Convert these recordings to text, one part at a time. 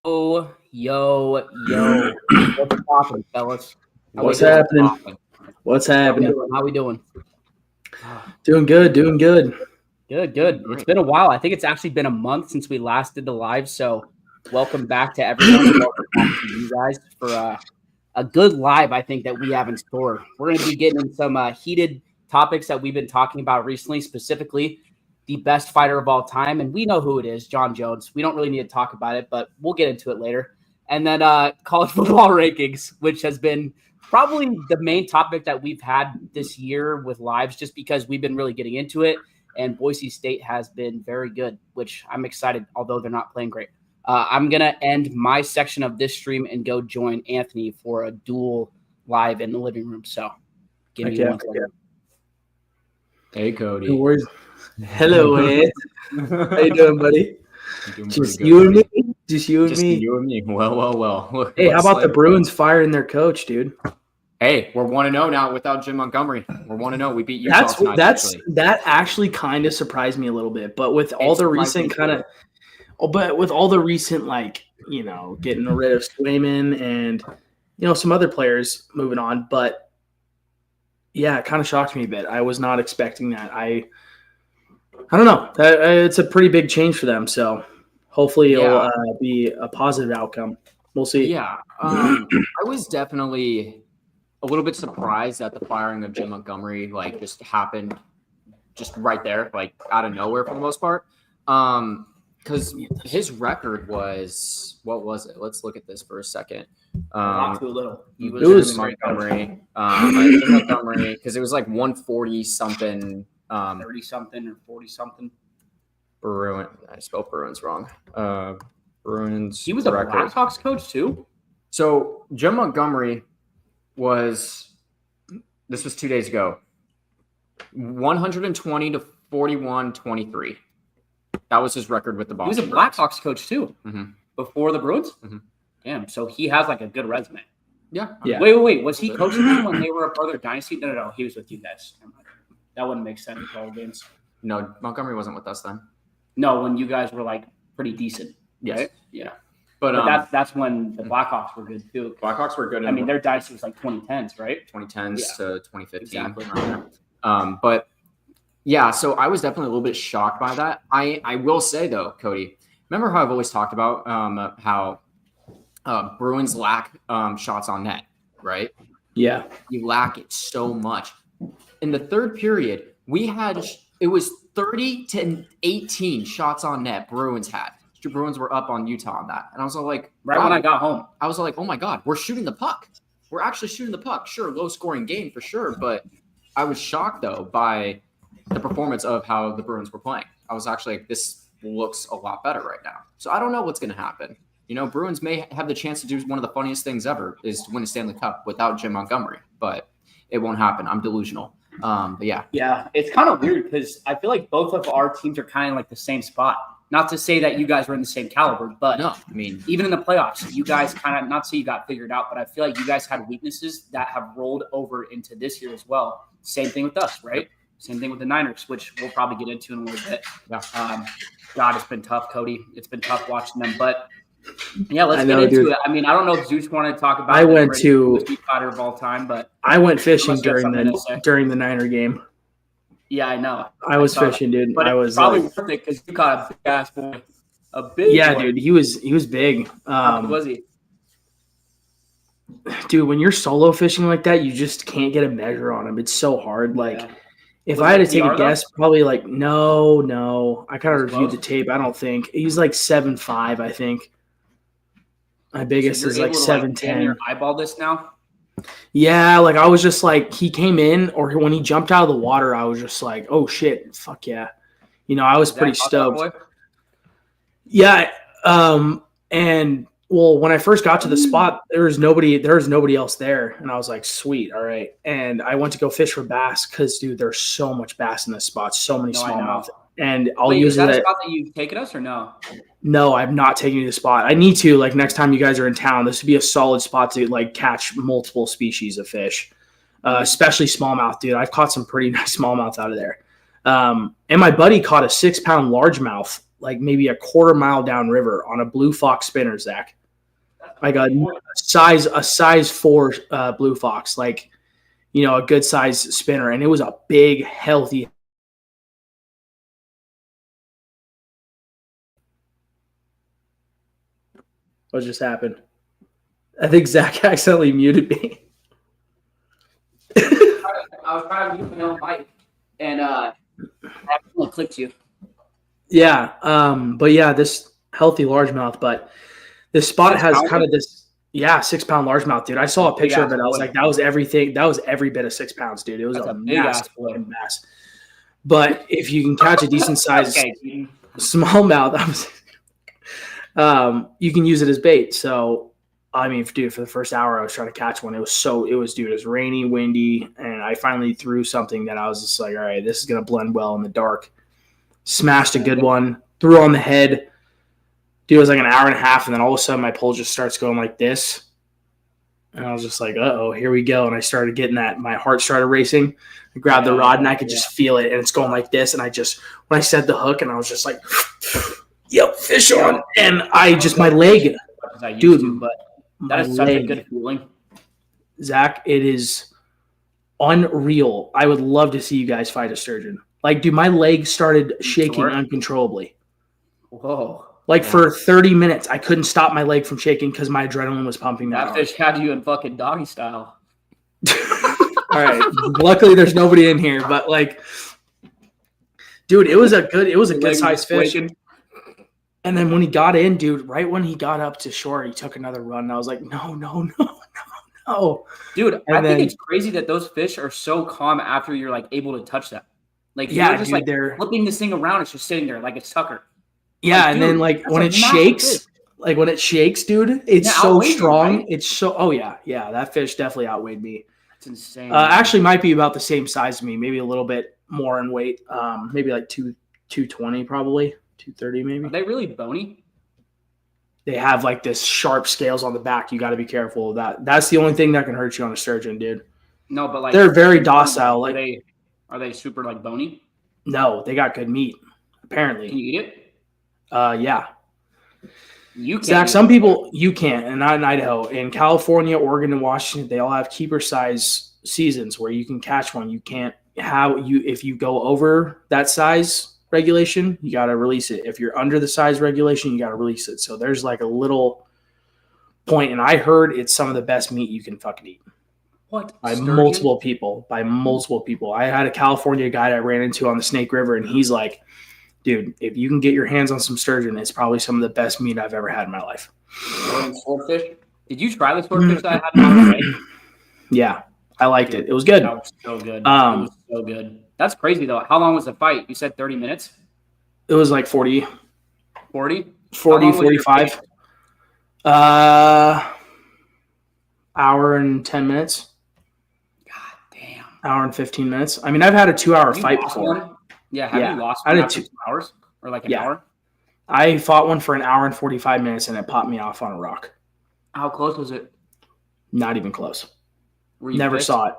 Oh, yo. What's poppin', fellas? What's happening? What's happening? How we doing? Doing good. Good. It's been a while. I think it's actually been a month since we last did the live. So welcome back to everyone. And welcome back to you guys for a good live, I think, that we have in store. We're going to be getting in some heated topics that we've been talking about recently, specifically the best fighter of all time. And we know who it is, John Jones. We don't really need to talk about it, but we'll get into it later. And then college football rankings, which has been probably the main topic that we've had this year with lives, just because we've been really getting into it. And Boise State has been very good, which I'm excited, although they're not playing great. I'm going to end my section of this stream and go join Anthony for a dual live in the living room. So give me 1 second. Hey, Cody. No worries. Hello, Ed. How you doing, buddy? Just you and me? Just you and me? You and me. Well. Hey, how about the Bruins firing their coach, dude? Hey, we're 1-0 now without Jim Montgomery. We're 1-0. We beat Utah tonight. That actually kind of surprised me a little bit. But with all the recent getting rid of Swayman and some other players moving on, but yeah, it kind of shocked me a bit. I was not expecting that. I don't know. It's a pretty big change for them. So hopefully it'll be a positive outcome. We'll see. Yeah. I was definitely a little bit surprised that the firing of Jim Montgomery just happened just right there, out of nowhere for the most part. Because his record was, what was it? Let's look at this for a second. He was Montgomery. Montgomery, because it was 140 something. 30 something or 40 something. Bruin. I spelled Bruins wrong. Bruins. He was a Blackhawks coach too. So Jim Montgomery was 2 days ago. 120 to 41-23. That was his record with the Boston. He was a Blackhawks coach too. Mm-hmm. Before the Bruins. Mm-hmm. Damn. So he has a good resume. Yeah. Wait. Was he coaching them when they were a part of their dynasty? No. He was with you guys. That wouldn't make sense with all the games. No, Montgomery wasn't with us then. No, when you guys were pretty decent. Yes. Right? Yeah. But that's when the Blackhawks were good too. Blackhawks were good. Their dynasty was 2010s, right? 2010s to 2015. Exactly. But yeah, so I was definitely a little bit shocked by that. I will say though, Cody, remember how I've always talked about how Bruins lack shots on net, right? Yeah. You lack it so much. In the third period, it was 30-18 shots on net Bruins had. The Bruins were up on Utah on that. And I was like, when I got home, I was like, oh my God, we're shooting the puck. We're actually shooting the puck. Sure, low scoring game for sure. But I was shocked though by the performance of how the Bruins were playing. I was actually this looks a lot better right now. So I don't know what's going to happen. Bruins may have the chance to do one of the funniest things ever is to win a Stanley Cup without Jim Montgomery, but it won't happen. I'm delusional. But yeah. Yeah, it's kind of weird because I feel like both of our teams are kind of the same spot. Not to say that you guys were in the same caliber, but no, even in the playoffs, you guys kind of, not to say you got figured out, but I feel like you guys had weaknesses that have rolled over into this year as well. Same thing with us, right? Same thing with the Niners, which we'll probably get into in a little bit. Yeah. God, it's been tough, Cody. It's been tough watching them, but yeah, let's get into it. I don't know if Zeus wanted to talk about the fighter of all time, but I went fishing during the Niner game. Yeah, I know. I was fishing, dude. But I was probably worth it because you caught a big ass boy. A big boy. Dude. He was big. Was he? Dude, when you're solo fishing like that, you just can't get a measure on him. It's so hard. If I had to take a guess, probably no. I kind of reviewed the tape. I don't think he's 7'5", I think. My biggest is 7'10". Eyeball this now. Yeah, I was just he came in, or when he jumped out of the water, I was just oh shit, fuck yeah. I was pretty stoked. Yeah, and when I first got to the spot, there was nobody else there, and I was like, sweet, all right. And I went to go fish for bass because, dude, there's so much bass in this spot, so many smallmouth. And I'll use is that a spot that you've taken us or no? No, I'm not taking you to the spot. I need to, next time you guys are in town, this would be a solid spot to, catch multiple species of fish, especially smallmouth, dude. I've caught some pretty nice smallmouth out of there. And my buddy caught a 6-pound largemouth, maybe a quarter mile downriver on a blue fox spinner, Zach. like a size 4 blue fox, like, you know, a good size spinner, and it was a big, healthy. What just happened? I think Zach accidentally muted me. I was trying to mute my own mic, and I accidentally clicked you. Yeah, but yeah, this healthy largemouth, but this spot has kind of this, 6-pound largemouth, dude. I saw a picture of it. I was like, that was everything. That was every bit of 6 pounds, dude. It was a massive fucking mass. But if you can catch a decent size smallmouth, you can use it as bait. So, I mean, dude, for the first hour I was trying to catch one. It was rainy, windy, and I finally threw something that I was just like, all right, this is gonna blend well in the dark. Smashed a good one, threw on the head. Dude, it was like an hour and a half, and then all of a sudden my pole just starts going like this. And I was just like, uh-oh, here we go. And I started getting that. My heart started racing. I grabbed the rod, and I could just feel it, and it's going like this. And when I set the hook, and I was just like, yep, fish on. And my leg, dude, but that is such a good feeling. Zach, it is unreal. I would love to see you guys fight a sturgeon. Like, dude, my leg started shaking uncontrollably. Whoa. Like, for 30 minutes, I couldn't stop my leg from shaking because my adrenaline was pumping that fish had you in fucking doggy style. All right. Luckily, there's nobody in here, but, like, dude, it was a good sized fish. And then when he got in, dude, right when he got up to shore, he took another run. And I was like, no. Dude, I think it's crazy that those fish are so calm after you're, like, able to touch them. Like, you're just, like, flipping this thing around. It's just sitting there like it's Tucker. Yeah, like, and then, like, when it shakes, dude, it's so strong. Right? It's so – oh, yeah, that fish definitely outweighed me. That's insane. Actually might be about the same size as me, maybe a little bit more in weight, maybe like 220 probably, 230 maybe. Are they really bony? They have, like, this sharp scales on the back. You got to be careful of that. That's the only thing that can hurt you on a sturgeon, dude. No, but, like – they're very docile. Are they super, like, bony? No, they got good meat, apparently. Can you eat it? Yeah. You can't. Zach, some people you can't, and not in Idaho. In California, Oregon, and Washington, they all have keeper size seasons where you can catch one. You can't if you go over that size regulation, you got to release it. If you're under the size regulation, you got to release it. So there's like a little point, and I heard it's some of the best meat you can fucking eat. What? By multiple people. I had a California guy I ran into on the Snake River, and he's like, dude, if you can get your hands on some sturgeon, it's probably some of the best meat I've ever had in my life. Swordfish? Did you try the swordfish that I had on the way? Yeah, I liked it. It was good. That was so good. It was so good. That's crazy, though. How long was the fight? You said 30 minutes? It was like 40. 40? 40, 45. Hour and 10 minutes. God damn. Hour and 15 minutes. I mean, I've had a 2-hour fight before. One? Yeah, have you lost one after 2 hours? Or like an hour? I fought one for an hour and 45 minutes, and it popped me off on a rock. How close was it? Not even close. Never saw it.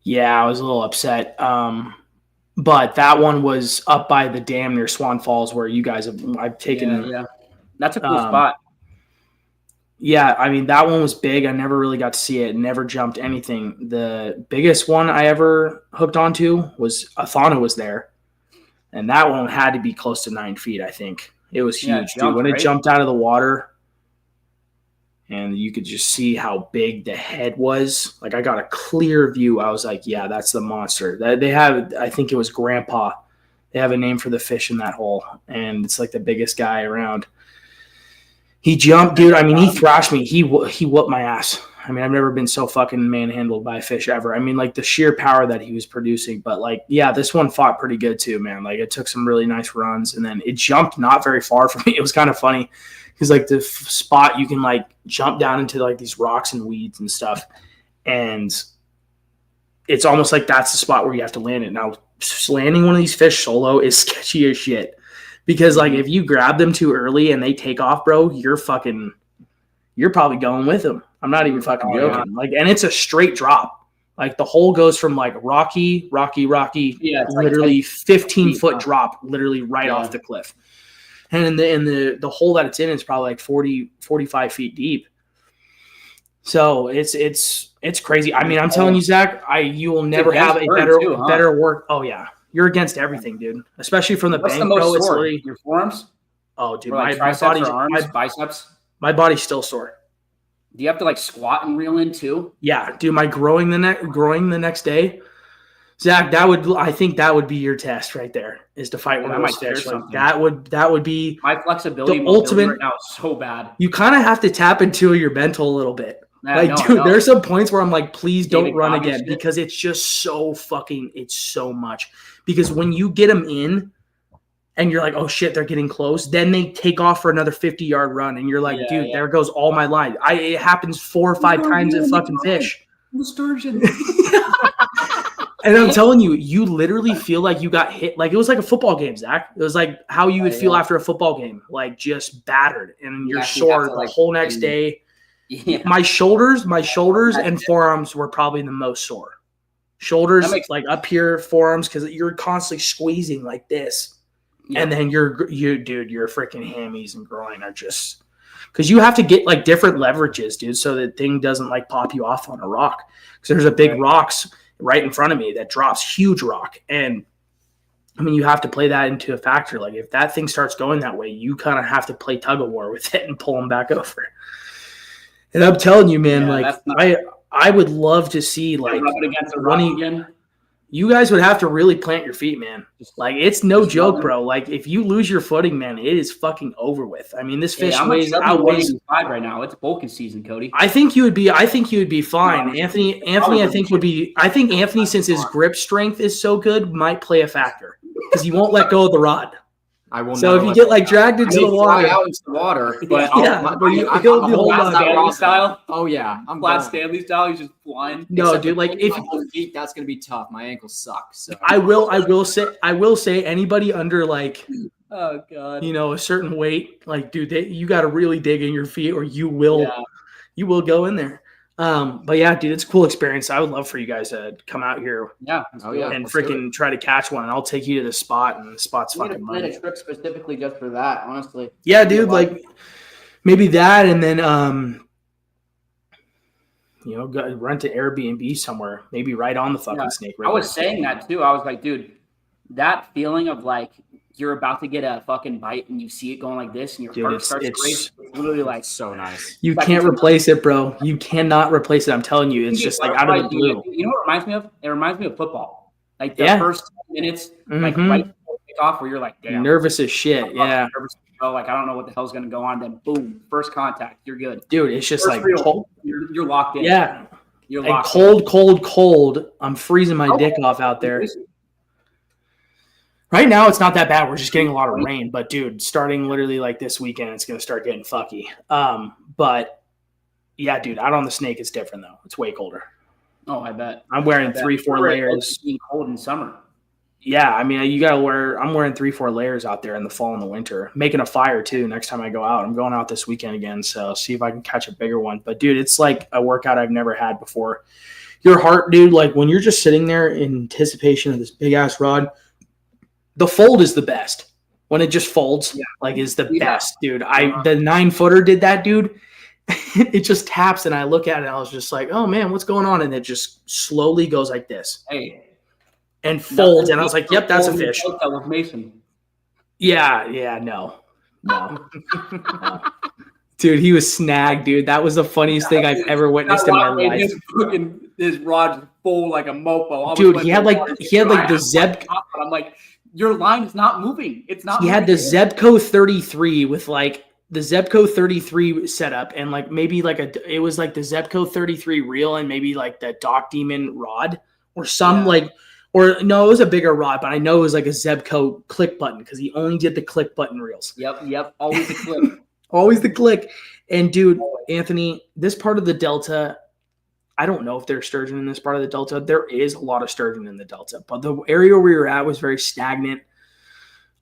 Yeah, I was a little upset. But that one was up by the dam near Swan Falls where you guys I've taken. Yeah. That's a cool spot. Yeah, I mean, that one was big. I never really got to see it. Never jumped anything. The biggest one I ever hooked onto was Athana was there. And that one had to be close to 9 feet, I think. It was huge, dude. When it jumped out of the water and you could just see how big the head was. Like, I got a clear view. I was like, yeah, that's the monster. They have, I think it was Grandpa. They have a name for the fish in that hole. And it's like the biggest guy around. He jumped, dude. I mean, he thrashed me. He whooped my ass. I mean, I've never been so fucking manhandled by a fish ever. I mean, like, the sheer power that he was producing. But, like, yeah, this one fought pretty good too, man. Like, it took some really nice runs. And then it jumped not very far from me. It was kind of funny because, like, the spot you can, like, jump down into, like, these rocks and weeds and stuff. And it's almost like that's the spot where you have to land it. Now, landing one of these fish solo is sketchy as shit. Because, like, if you grab them too early and they take off, bro, you're probably going with them. I'm not even fucking joking. Yeah. Like, and it's a straight drop. Like, the hole goes from, like, rocky, literally like 15-foot drop, literally right off the cliff. And the hole that it's in is probably like 40, 45 feet deep. So it's crazy. I mean, I'm telling you, Zach, you will never have a better work. Oh yeah, you're against everything, dude. Especially from the bank, bro. It's literally your forearms. Oh, dude, my triceps or arms, biceps. My body's still sore. Do you have to like squat and reel in too? Yeah, dude. My growing the next day. Zach, I think that would be your test right there, is to fight one of those fish. Like that would be my flexibility. The ultimate right now is so bad. You kind of have to tap into your mental a little bit. Dude, there's some points where I'm like, please don't run again, because it's just so it's so much. Because when you get them in and you're like, oh shit, they're getting close, then they take off for another 50-yard run, and you're like, dude, there goes all my line. It happens 4 or 5 times in fucking fish. Sturgeon. And I'm telling you, you literally feel like you got hit. Like it was like a football game, Zach. It was like how you would feel after a football game, like just battered, and you're sore the whole next day. Yeah. My shoulders and forearms were probably the most sore. Shoulders like up here, forearms, because you're constantly squeezing like this, and then your freaking hammies and groin are just because you have to get like different leverages, dude, so that thing doesn't like pop you off on a rock. Because there's a big rocks right in front of me that drops, huge rock, and I mean you have to play that into a factor. Like if that thing starts going that way, you kind of have to play tug of war with it and pull them back over. And I'm telling you, man, I would love to see like you guys would have to really plant your feet, man. Like it's no joke, bro. Like if you lose your footing, man, it is fucking over with. I mean, this fish outweighs right now. It's bulking season, Cody. I think you would be fine. Anthony, I think Anthony, since his grip strength is so good, might play a factor because he won't let go of the rod. I will. So if you get like dragged into the water, out into the water, but he'll be holding Stanley style. Oh yeah, I'm flat Stanley style. He's just flying. No, dude, like if feet, that's gonna be tough. My ankles suck. So I will say anybody under like, oh god, a certain weight, like dude, you got to really dig in your feet, or you will go in there. But yeah, dude, it's a cool experience. I would love for you guys to come out here. Yeah. And freaking try to catch one. And I'll take you to the spot, and the spot's fucking money. Plan a trip specifically just for that, honestly. Yeah, dude, like maybe that, and then go rent an Airbnb somewhere, maybe right on the fucking snake. I was saying that too. I was like, dude, that feeling of like you're about to get a fucking bite and you see it going like this and your heart starts racing. It's literally like so nice. You can't replace it, bro. You cannot replace it. I'm telling you. It's just like out of the blue. You know what it reminds me of? It reminds me of football. Like the first 10 minutes, like right before kickoff, where you're like, damn. Nervous as shit. Yeah. Nervous, like, I don't know what the hell's going to go on. Then boom, first contact. You're good. Dude, it's just like cold. You're locked in. Yeah. You're locked in. Cold. I'm freezing my dick off out there. Right now, it's not that bad. We're just getting a lot of rain. But, dude, starting literally like this weekend, it's going to start getting fucky. But, yeah, dude, out on the snake, it's different, though. It's way colder. Oh, I bet. I'm wearing 3-4 layers. Being cold in summer. Yeah, I mean, you got to I'm wearing 3-4 layers out there in the fall and the winter. Making a fire, too, next time I go out. I'm going out this weekend again, so see if I can catch a bigger one. But, dude, it's like a workout I've never had before. Your heart, dude, like when you're just sitting there in anticipation of this big-ass rod, the fold is the best. When it just folds, is the best, dude. The 9-footer did that, dude. It just taps, and I look at it, and I was just like, oh, man, what's going on? And it just slowly goes like this. Hey. And folds, and I was like, yep, that's a fish. With Mason. Yeah, no. Dude, he was snagged, dude. That was the funniest thing I've ever witnessed in my life. His rod's full like a mofo. Dude, he had like the Zeb. I'm like, your line is not moving. It's not. He had the Zebco 33 with like the Zebco 33 setup, and like maybe like it was like the Zebco 33 reel, and maybe like the Doc Demon rod or some or no, it was a bigger rod, but I know it was like a Zebco click button because he only did the click button reels. Yep. Always the click. Always the click. And dude, Anthony, this part of the Delta, I don't know if there's sturgeon in this part of the Delta. There is a lot of sturgeon in the Delta, but the area where we were at was very stagnant.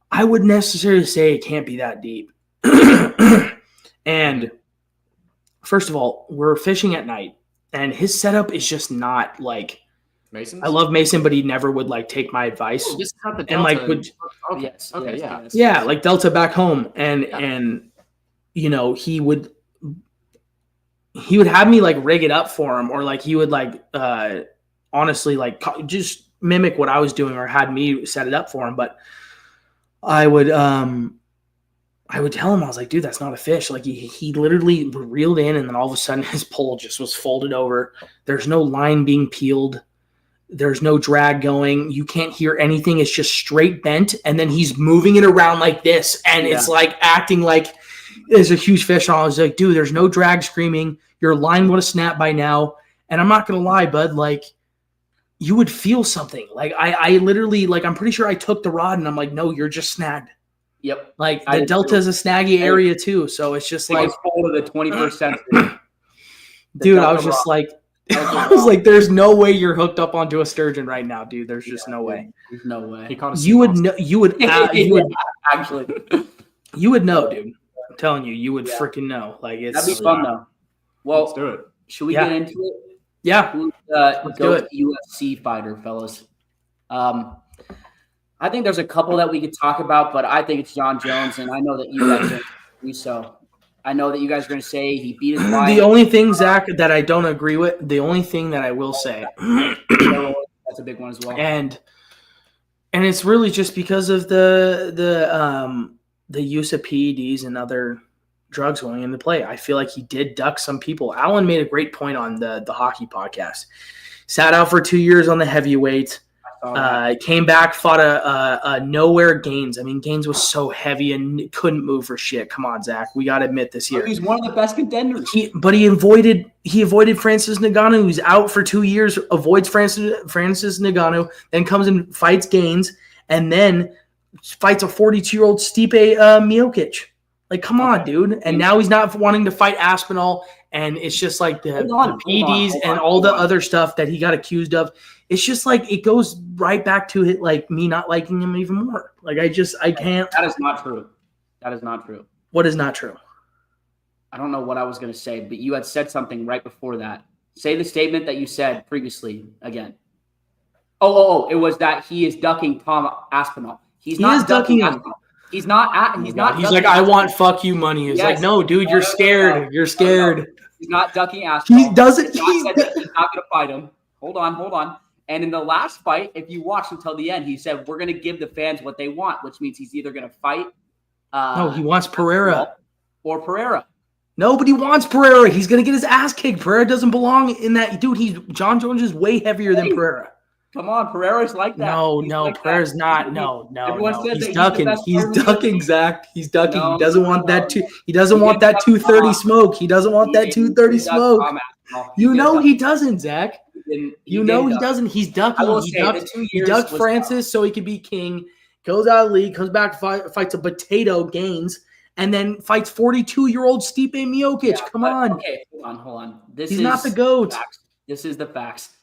I wouldn't necessarily say it can't be that deep. And first of all, we're fishing at night, and his setup is just not like Mason's? I love Mason, but he never would like take my advice. And like would like Delta back home, and he would he would have me like rig it up for him, or like he would like honestly like just mimic what I was doing, or had me set it up for him. But I would tell him, I was like, dude, that's not a fish. Like he literally reeled in, and then all of a sudden his pole just was folded over. There's no line being peeled. There's no drag going. You can't hear anything. It's just straight bent. And then he's moving it around like this. And it's like acting like there's a huge fish. And I was like, dude, there's no drag screaming. Your line would have snapped by now. And I'm not going to lie, bud. Like, you would feel something. Like, I literally, like, I'm pretty sure I took the rod and I'm like, no, you're just snagged. Yep. Like, the delta is a snaggy area too. So it's just like. It's full of the 21st century. Dude, I was just like. I was like, "There's no way you're hooked up onto a sturgeon right now, dude. There's just no way. There's no way." You would know. You would Actually. You would know, dude. I'm telling you, you would freaking know. Like it's that'd be fun though. Well, let's do it. Should we get into it? Yeah. Who's do it. UFC fighter, fellas? I think there's a couple that we could talk about, but I think it's John Jones, and I know that you guys do so. I know that you guys are going to say he beat his wife. The only thing, Zach, that I don't agree with, the only thing that I will say, that's a big one as well. And it's really just because of the use of PEDs and other drugs going into play. I feel like he did duck some people. Alan made a great point on the hockey podcast. Sat out for 2 years on the heavyweight. Came back, fought a nowhere Gaines. I mean, Gaines was so heavy and couldn't move for shit. Come on, Zach. We got to admit this here. He's one of the best contenders. But he avoided Francis Ngannou, who's out for 2 years, avoids Francis Ngannou, then comes and fights Gaines, and then fights a 42-year-old Stipe Miocic. Like, come on, dude. And now he's not wanting to fight Aspinall, and it's just like the PEDs and all the other stuff that he got accused of. It's just like it goes right back to it, like me not liking him even more. Like I can't. That is not true. That is not true. What is not true? I don't know what I was going to say, but you had said something right before that. Say the statement that you said previously again. Oh! It was that he is ducking Tom Aspinall. He's not ducking Aspinall. He's not. He's not. He's like, I want fuck you money. He's like, no, dude, you're scared. No. You're scared. He's not ducking Aspinall. He doesn't. He's not going to fight him. Hold on. And in the last fight, if you watch until the end, he said, we're going to give the fans what they want, which means he's either going to fight. No, he wants Pereira. Or Pereira. Nobody wants Pereira. He's going to get his ass kicked. Pereira doesn't belong in that. Dude, John Jones is way heavier than Pereira. Come on, Pereira's like that. No, Pereira's not. No. He's ducking. He's ducking, Zach. He's ducking. He doesn't want that. He doesn't want that 230 smoke. He doesn't want that 230 smoke. You know he doesn't, Zach. You know he doesn't. He's ducking. He ducked Francis so he could be king. Goes out of the league, comes back, fights a potato Gaines, and then fights 42-year-old Stipe Miocic. Come on. Okay, hold on. He's not the GOAT. This is the facts.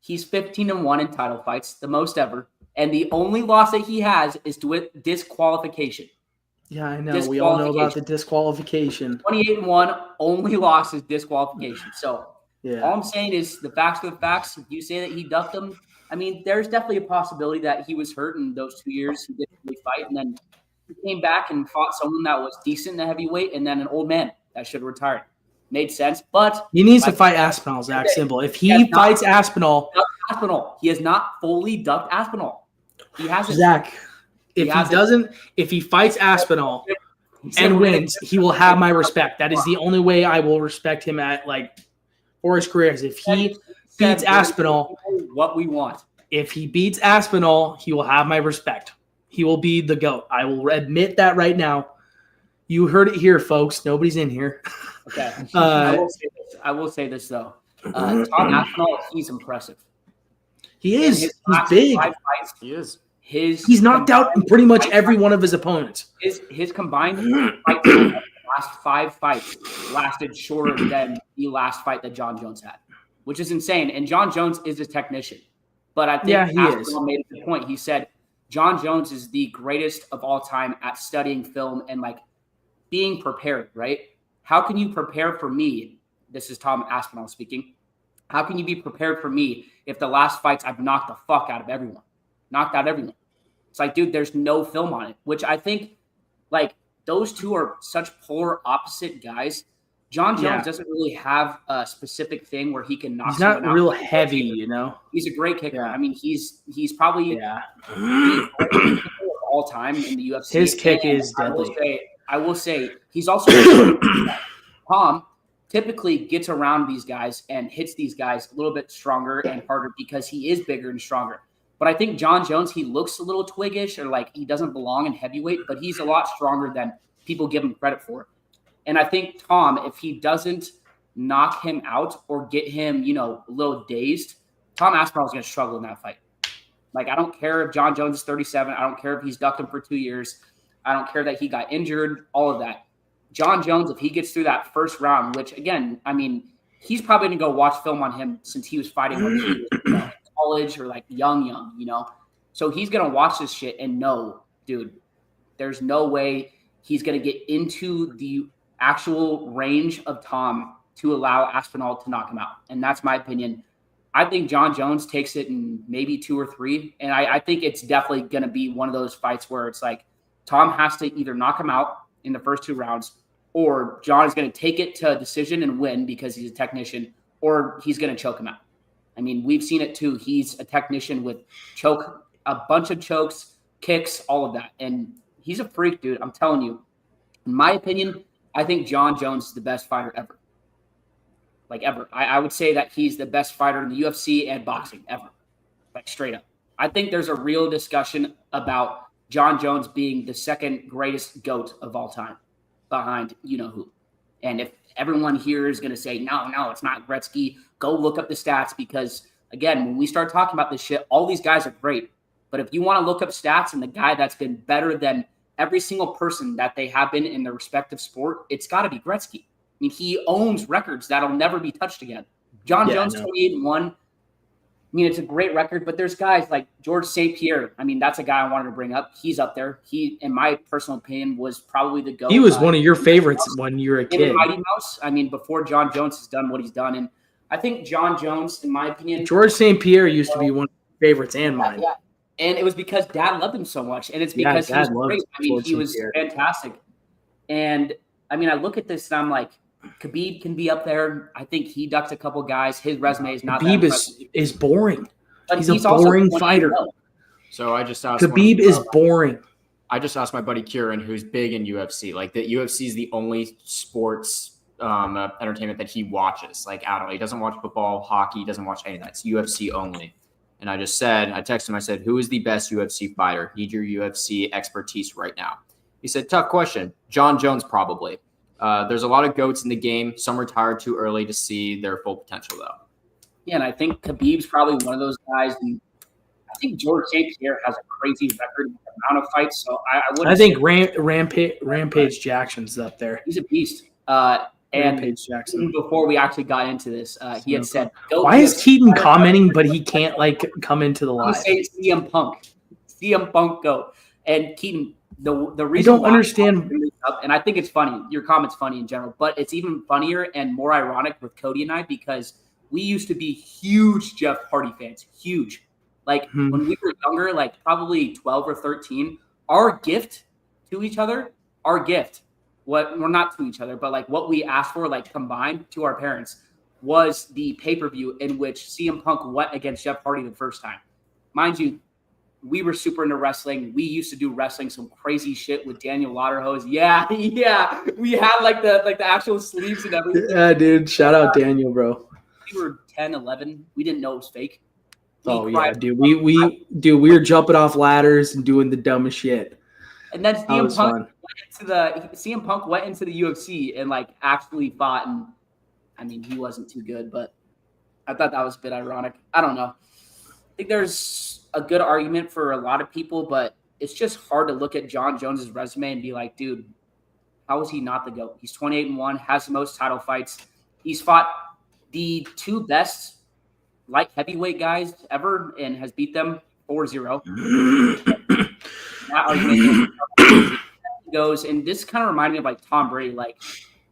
He's 15-1 in title fights, the most ever, and the only loss that he has is to disqualification. Yeah, I know. We all know about the disqualification. 28-1, only loss is disqualification. So yeah. All I'm saying is the facts are the facts. If you say that he ducked him, I mean, there's definitely a possibility that he was hurt in those 2 years. He didn't really fight, and then he came back and fought someone that was decent in the heavyweight, and then an old man that should have retired. Made sense, but he needs to fight Aspinall, Zach. Simple. If he fights Aspinall, he has not fully ducked Aspinall. He hasn't. Zach, if he fights Aspinall and wins, he will have my respect. That is the only way I will respect him for his career. Is if he beats Aspinall, what we want. If he beats Aspinall, he will have my respect. He will be the GOAT. I will admit that right now. You heard it here, folks. Nobody's in here. Okay. I will say this though. Tom Aspinall, he's impressive. He is. He's big. He is. He's knocked out pretty much every one of his opponents. His combined fight time, last 5 fights lasted shorter than the last fight that John Jones had, which is insane. And John Jones is a technician. But I think Aspinall made a good point. He said John Jones is the greatest of all time at studying film and like being prepared, right? How can you prepare for me? This is Tom Aspinall speaking. How can you be prepared for me if the last fights I've knocked the fuck out of everyone? Knocked out everyone. It's like, dude, there's no film on it, which I think like those two are such polar opposite guys John Jones doesn't really have a specific thing where he can knock. He's not real heavy, you know. He's a great kicker. I mean, he's probably the greatest kicker of all time in the UFC. His kick is deadly. I will say he's also Tom typically gets around these guys and hits these guys a little bit stronger and harder because he is bigger and stronger. But I think John Jones, he looks a little twiggish or like he doesn't belong in heavyweight, but he's a lot stronger than people give him credit for. And I think Tom, if he doesn't knock him out or get him, a little dazed, Tom Aspinall is going to struggle in that fight. Like, I don't care if John Jones is 37. I don't care if he's ducked him for 2 years. I don't care that he got injured, all of that. John Jones, if he gets through that first round, which, again, I mean, he's probably going to go watch film on him since he was fighting when he was in college or, like, young, So he's going to watch this shit and know, dude, there's no way he's going to get into the actual range of Tom to allow Aspinall to knock him out. And that's my opinion. I think John Jones takes it in maybe 2 or 3. And I think it's definitely going to be one of those fights where it's like Tom has to either knock him out in the first 2 rounds or John is going to take it to a decision and win because he's a technician, or he's going to choke him out. I mean, we've seen it too. He's a technician with a bunch of chokes, kicks, all of that. And he's a freak, dude. I'm telling you. In my opinion, I think John Jones is the best fighter ever. Like, ever. I would say that he's the best fighter in the UFC and boxing ever. Like, straight up. I think there's a real discussion about John Jones being the second greatest GOAT of all time behind you-know-who. And if everyone here is going to say, no, it's not Gretzky, go look up the stats because, again, when we start talking about this shit, all these guys are great. But if you want to look up stats and the guy that's been better than every single person that they have been in their respective sport, it's got to be Gretzky. I mean, he owns records that'll never be touched again. John Jones, 28-1. I mean, it's a great record, but there's guys like George St. Pierre. I mean, that's a guy I wanted to bring up. He's up there. He, in my personal opinion, was probably the GOAT. He was one of your favorites when you were a kid. Mighty Mouse. I mean, before John Jones has done what he's done. And I think John Jones, in my opinion. George St. Pierre used to be one of my favorites and mine. Yeah. And it was because Dad loved him so much. And it's because he was great. I mean, he was fantastic. And, I mean, I look at this and I'm like, Khabib can be up there. I think he ducked a couple guys. His resume is not Khabib is boring. But he's a boring fighter. So I just asked Khabib is boring. I just asked my buddy Kieran, who's big in UFC. Like, the UFC is the only sports entertainment that he watches. Like, I don't know. He doesn't watch football, hockey. He doesn't watch any of that. It's UFC only. And I texted him. I said, who is the best UFC fighter? Need your UFC expertise right now. He said, tough question. John Jones, probably. There's a lot of GOATs in the game. Some retired too early to see their full potential, though. Yeah, and I think Khabib's probably one of those guys. And I think George St. Pierre has a crazy record amount of fights. So I think Rampage Jackson's up there. He's a beast. Rampage Jackson. Before we actually got into this, he had said, "Why is Keaton commenting, but he can't come into the live?" Say CM Punk go, and Keaton. The reason I don't understand, and I think it's funny. Your comment's funny in general, but it's even funnier and more ironic with Cody and I because we used to be huge Jeff Hardy fans. Huge, like when we were younger, like probably 12 or 13. Our gift to each other, what we're not to each other, but like what we asked for, like combined to our parents, was the pay-per-view in which CM Punk went against Jeff Hardy the first time. Mind you, we were super into wrestling. We used to do wrestling, some crazy shit with Daniel Lauderhose. Yeah. We had like the actual sleeves and everything. Yeah, dude. Shout out Daniel, bro. We were 10, 11. We didn't know it was fake. Dude. We were jumping off ladders and doing the dumbest shit. And then CM Punk went into the UFC and like actually fought, and I mean he wasn't too good, but I thought that was a bit ironic. I don't know. I think there's a good argument for a lot of people, but it's just hard to look at John Jones's resume and be like, dude, how is he not the GOAT? He's 28-1, has the most title fights. He's fought the 2 best light heavyweight guys ever and has beat them 4-0. That argument goes, and this kind of reminded me of like Tom Brady. Like,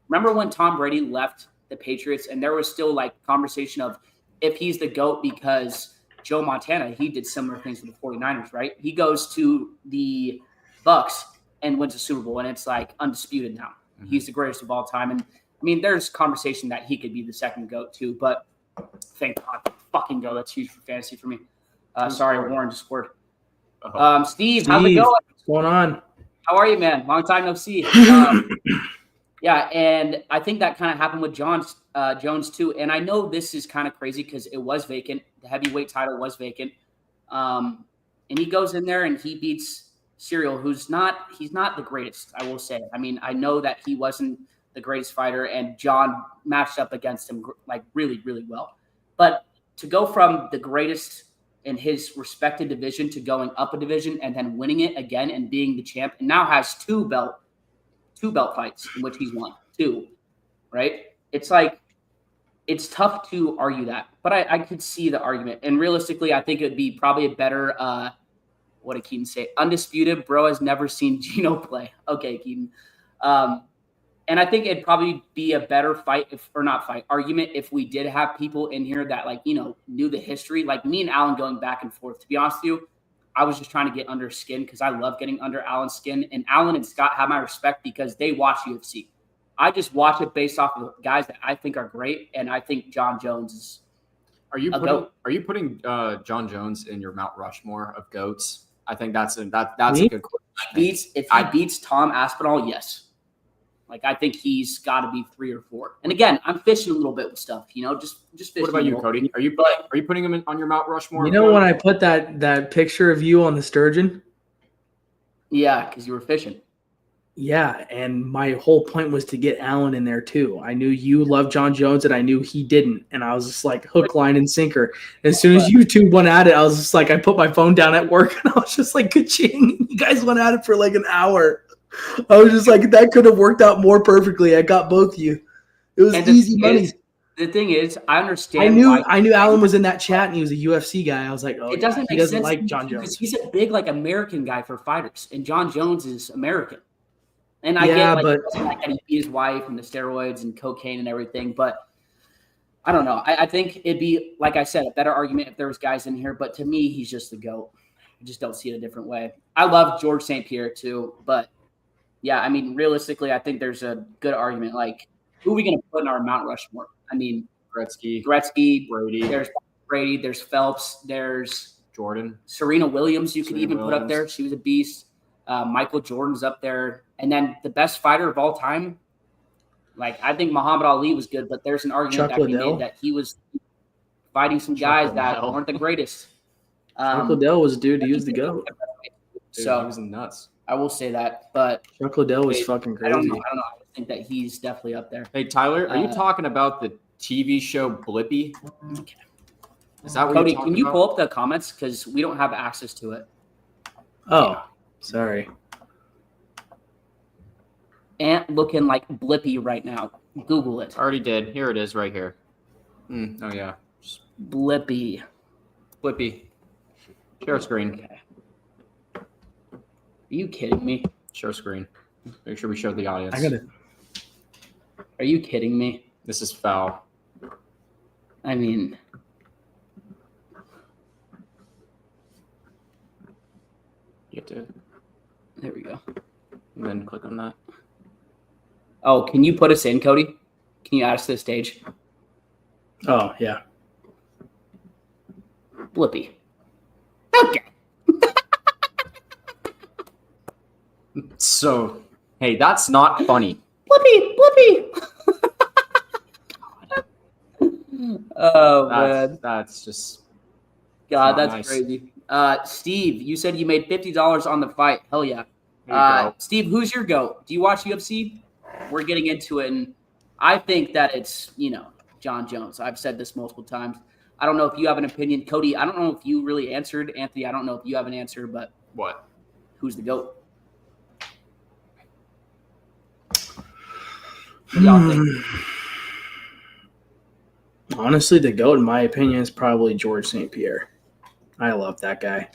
remember when Tom Brady left the Patriots and there was still like conversation of if he's the GOAT because Joe Montana, he did similar things with the 49ers, right? He goes to the Bucks and wins a Super Bowl, and it's like undisputed now. He's the greatest of all time. And I mean, there's conversation that he could be the second GOAT too, but thank God, fucking go. That's huge for fantasy for me. Sorry, Warren just scored. Steve, how's it going? What's going on? How are you, man? Long time no see. Yeah, and I think that kind of happened with Jones too. And I know this is kind of crazy because it was vacant. The heavyweight title was vacant. And he goes in there and he beats Cyril, he's not the greatest, I will say. I mean, I know that he wasn't the greatest fighter, and John matched up against him like really, really well. But to go from the greatest in his respected division to going up a division and then winning it again and being the champ, and now has two belt fights in which he's won two, right? It's like, it's tough to argue that, but I could see the argument. And realistically, I think it would be probably a better, what did Keaton say? Undisputed, bro has never seen Gino play. Okay, Keaton. And I think it'd probably be a better argument if we did have people in here that, like, you know, knew the history. Like me and Alan going back and forth. To be honest with you, I was just trying to get under skin because I love getting under Alan's skin. And Alan and Scott have my respect because they watch UFC. I just watch it based off of guys that I think are great, and I think John Jones is. Are you putting John Jones in your Mount Rushmore of GOATs? I think that's a good question. If he beats Tom Aspinall, yes. Like, I think he's got to be 3 or 4. And again, I'm fishing a little bit with stuff, you know, just fishing. What about you, Cody? Are you putting him on your Mount Rushmore? You know when I put that picture of you on the sturgeon? Yeah, because you were fishing. Yeah, and my whole point was to get Alan in there too. I knew you loved John Jones, and I knew he didn't. And I was just like, hook, line, and sinker. As soon as you two went at it, I was just like, I put my phone down at work, and I was just like, ka-ching. You guys went at it for like an hour. I was just like, that could have worked out more perfectly. I got both of you. It was easy money. The thing is, I understand. I knew Alan was in that chat, and he was a UFC guy. I was like, oh, it doesn't he doesn't like John Jones. He's a big, like, American guy for fighters, and John Jones is American. And I get, like that he beat his wife and the steroids and cocaine and everything, but I don't know. I think it'd be, like I said, a better argument if there was guys in here. But to me, he's just the GOAT. I just don't see it a different way. I love George St. Pierre too, but yeah, I mean, realistically, I think there's a good argument. Like, who are we going to put in our Mount Rushmore? I mean, Gretzky, Brady. There's Brady. There's Phelps. There's Jordan. Serena Williams. You could even put up there. She was a beast. Michael Jordan's up there. And then the best fighter of all time, like, I think Muhammad Ali was good, but there's an argument that we made that he was fighting some guys that weren't the greatest. Chuck Liddell was a dude. He was the GOAT. So he was nuts. I will say that, but Chuck Liddell was fucking crazy. I don't know. I think that he's definitely up there. Hey, Tyler, are you talking about the TV show Blippi? Okay. Is that what Cody, you're talking can you about? pull up the comments? Because we don't have access to it. Oh, sorry. Ant looking like Blippi right now. Google it. Already did. Here it is right here. Oh, yeah. Just Blippi. Share screen. Okay. Are you kidding me? Share screen. Make sure we show the audience. Are you kidding me? This is foul. I mean, You have to. there we go. And then click on that. Oh, can you put us in, Cody? Can you add us to the stage? Oh, yeah. Blippi. Okay. So, hey, that's not funny. Blippi. Oh, man. That's just. God, that's nice. crazy. Steve, you said you made $50 on the fight. Hell yeah. Steve, who's your GOAT? Do you watch UFC? We're getting into it, and I think that it's, John Jones. I've said this multiple times. I don't know if you have an opinion. Cody, I don't know if you really answered. Anthony, I don't know if you have an answer, but What? Who's the GOAT? What do y'all think? Honestly, the GOAT, in my opinion, is probably George St. Pierre. I love that guy.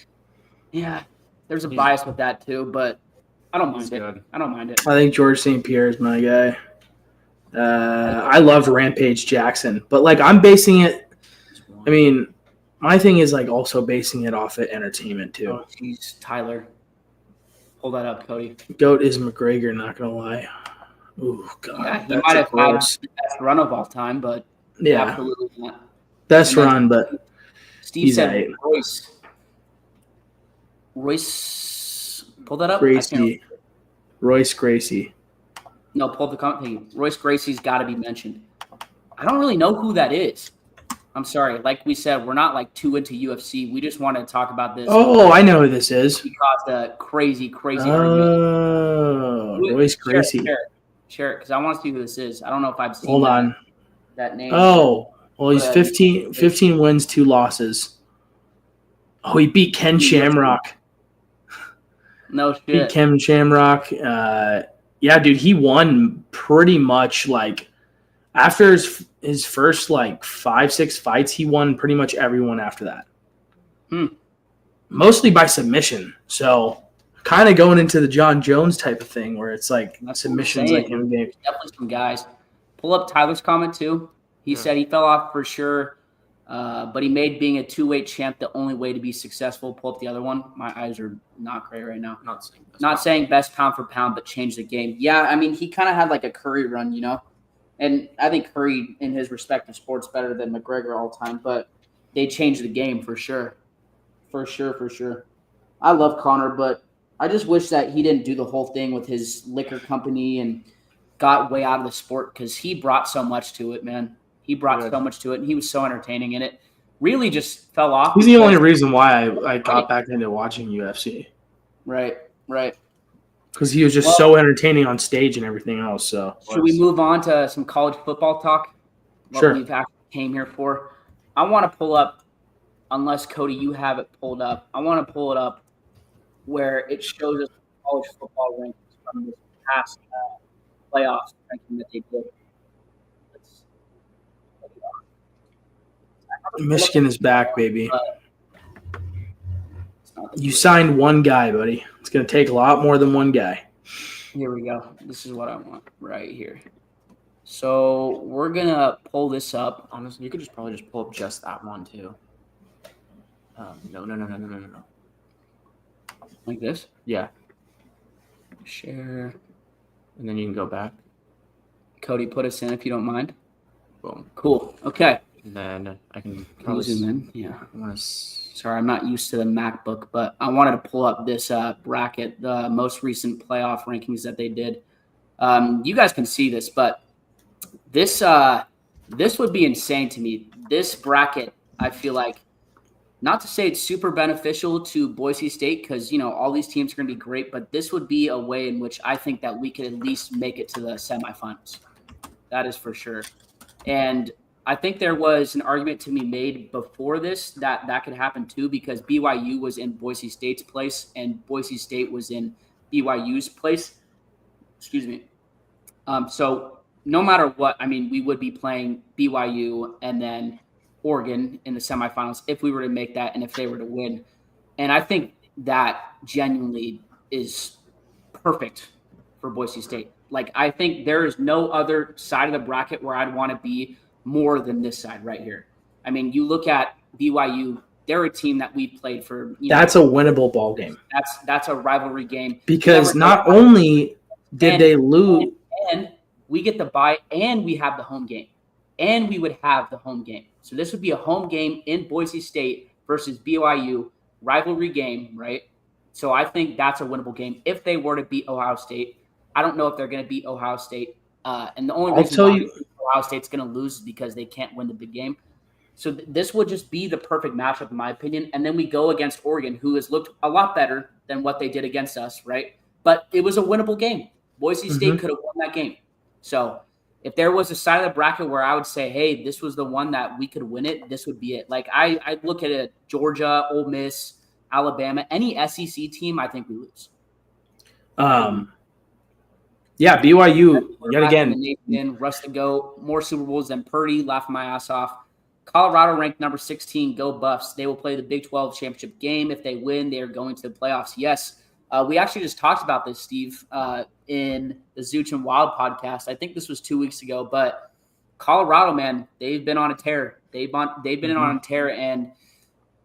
Yeah, there's a bias with that too, but I don't mind it. Good. I don't mind it. I think George St. Pierre is my guy. I loved Rampage Jackson, but like I'm basing it. I mean, my thing is like also basing it off of entertainment too. Oh, jeez, Tyler, pull that up, Cody. GOAT is McGregor. Not gonna lie. Oh God, Yeah, he that's might have had gross. the best run of all time, but Yeah, absolutely not. best And then run, but Steve he's said right. Royce, pull that up. I can't. Gracie, Royce Gracie. No, pull up the comment thing. Royce Gracie's got to be mentioned. I don't really know who that is. I'm sorry. Like we said, we're not like too into UFC. We just wanted to talk about this. Oh, I know who this is. We caused a crazy argument. Oh, Royce Gracie. Share it, because I want to see who this is. I don't know if I've seen Hold on. that name. Oh, well, he's 15 wins, 2 losses. Oh, he beat Ken Shamrock. No shit. Beat Ken Shamrock. Yeah, dude, he won pretty much like after his first like 5-6 fights, he won pretty much everyone after that. Mostly by submission. So kind of going into the John Jones type of thing where it's like submissions like in game. Definitely some guys. Pull up Tyler's comment too. He said he fell off for sure, but he made being a 2-weight champ the only way to be successful. Pull up the other one. My eyes are not great right now. Not saying best pound for pound, but change the game. Yeah, I mean, he kind of had like a Curry run, you know? And I think Curry in his respective sports better than McGregor all time, but they changed the game for sure. For sure. I love Conor, but I just wish that he didn't do the whole thing with his liquor company and got way out of the sport, because he brought so much to it, man. He brought so much to it, and he was so entertaining in it. Really just fell off. He's the only reason why I got back into watching UFC. Right. Because he was just so entertaining on stage and everything else. So should we move on to some college football talk? Sure. We've actually came here for. I want to pull up, unless Cody, you have it pulled up. I want to pull it up where it shows us college football rankings from this past playoffs ranking that they did. Michigan is back, baby. You signed one guy, buddy. It's going to take a lot more than one guy. Here we go. This is what I want right here. So we're going to pull this up. Honestly, you could probably just pull up just that one too. No. Like this? Yeah. Share. And then you can go back. Cody, put us in if you don't mind. Boom. Cool. Okay. And then I can probably zoom in. Yeah. Sorry, I'm not used to the MacBook, but I wanted to pull up this bracket, the most recent playoff rankings that they did. You guys can see this, but this would be insane to me. This bracket, I feel like, not to say it's super beneficial to Boise State, because, you know, all these teams are going to be great, but this would be a way in which I think that we could at least make it to the semifinals. That is for sure. And I think there was an argument to be made before this that could happen too, because BYU was in Boise State's place and Boise State was in BYU's place. Excuse me. So no matter what, I mean, we would be playing BYU and then Oregon in the semifinals if we were to make that and if they were to win. And I think that genuinely is perfect for Boise State. Like, I think there is no other side of the bracket where I'd want to be more than this side right here. I mean, you look at BYU, they're a team that we played for. That's a winnable ball game. That's a rivalry game. Because not only did they lose. And we get the bye and we have the home game. And we would have the home game. So this would be a home game in Boise State versus BYU, rivalry game, right? So I think that's a winnable game if they were to beat Ohio State. I don't know if they're going to beat Ohio State. And the only reason why Ohio State's going to lose is because they can't win the big game. So this would just be the perfect matchup, in my opinion. And then we go against Oregon, who has looked a lot better than what they did against us, right? But it was a winnable game. Boise State could have won that game. So if there was a side of the bracket where I would say, hey, this was the one that we could win it, this would be it. Like, I look at it, Georgia, Ole Miss, Alabama, any SEC team, I think we lose. Yeah, BYU, yet again. Russ the GOAT, more Super Bowls than Purdy, laughing my ass off. Colorado ranked number 16, go Buffs. They will play the Big 12 championship game. If they win, they are going to the playoffs. Yes, we actually just talked about this, Steve, in the Zooch and Wild podcast. I think this was 2 weeks ago, but Colorado, man, they've been on a tear. They've been on a tear, and,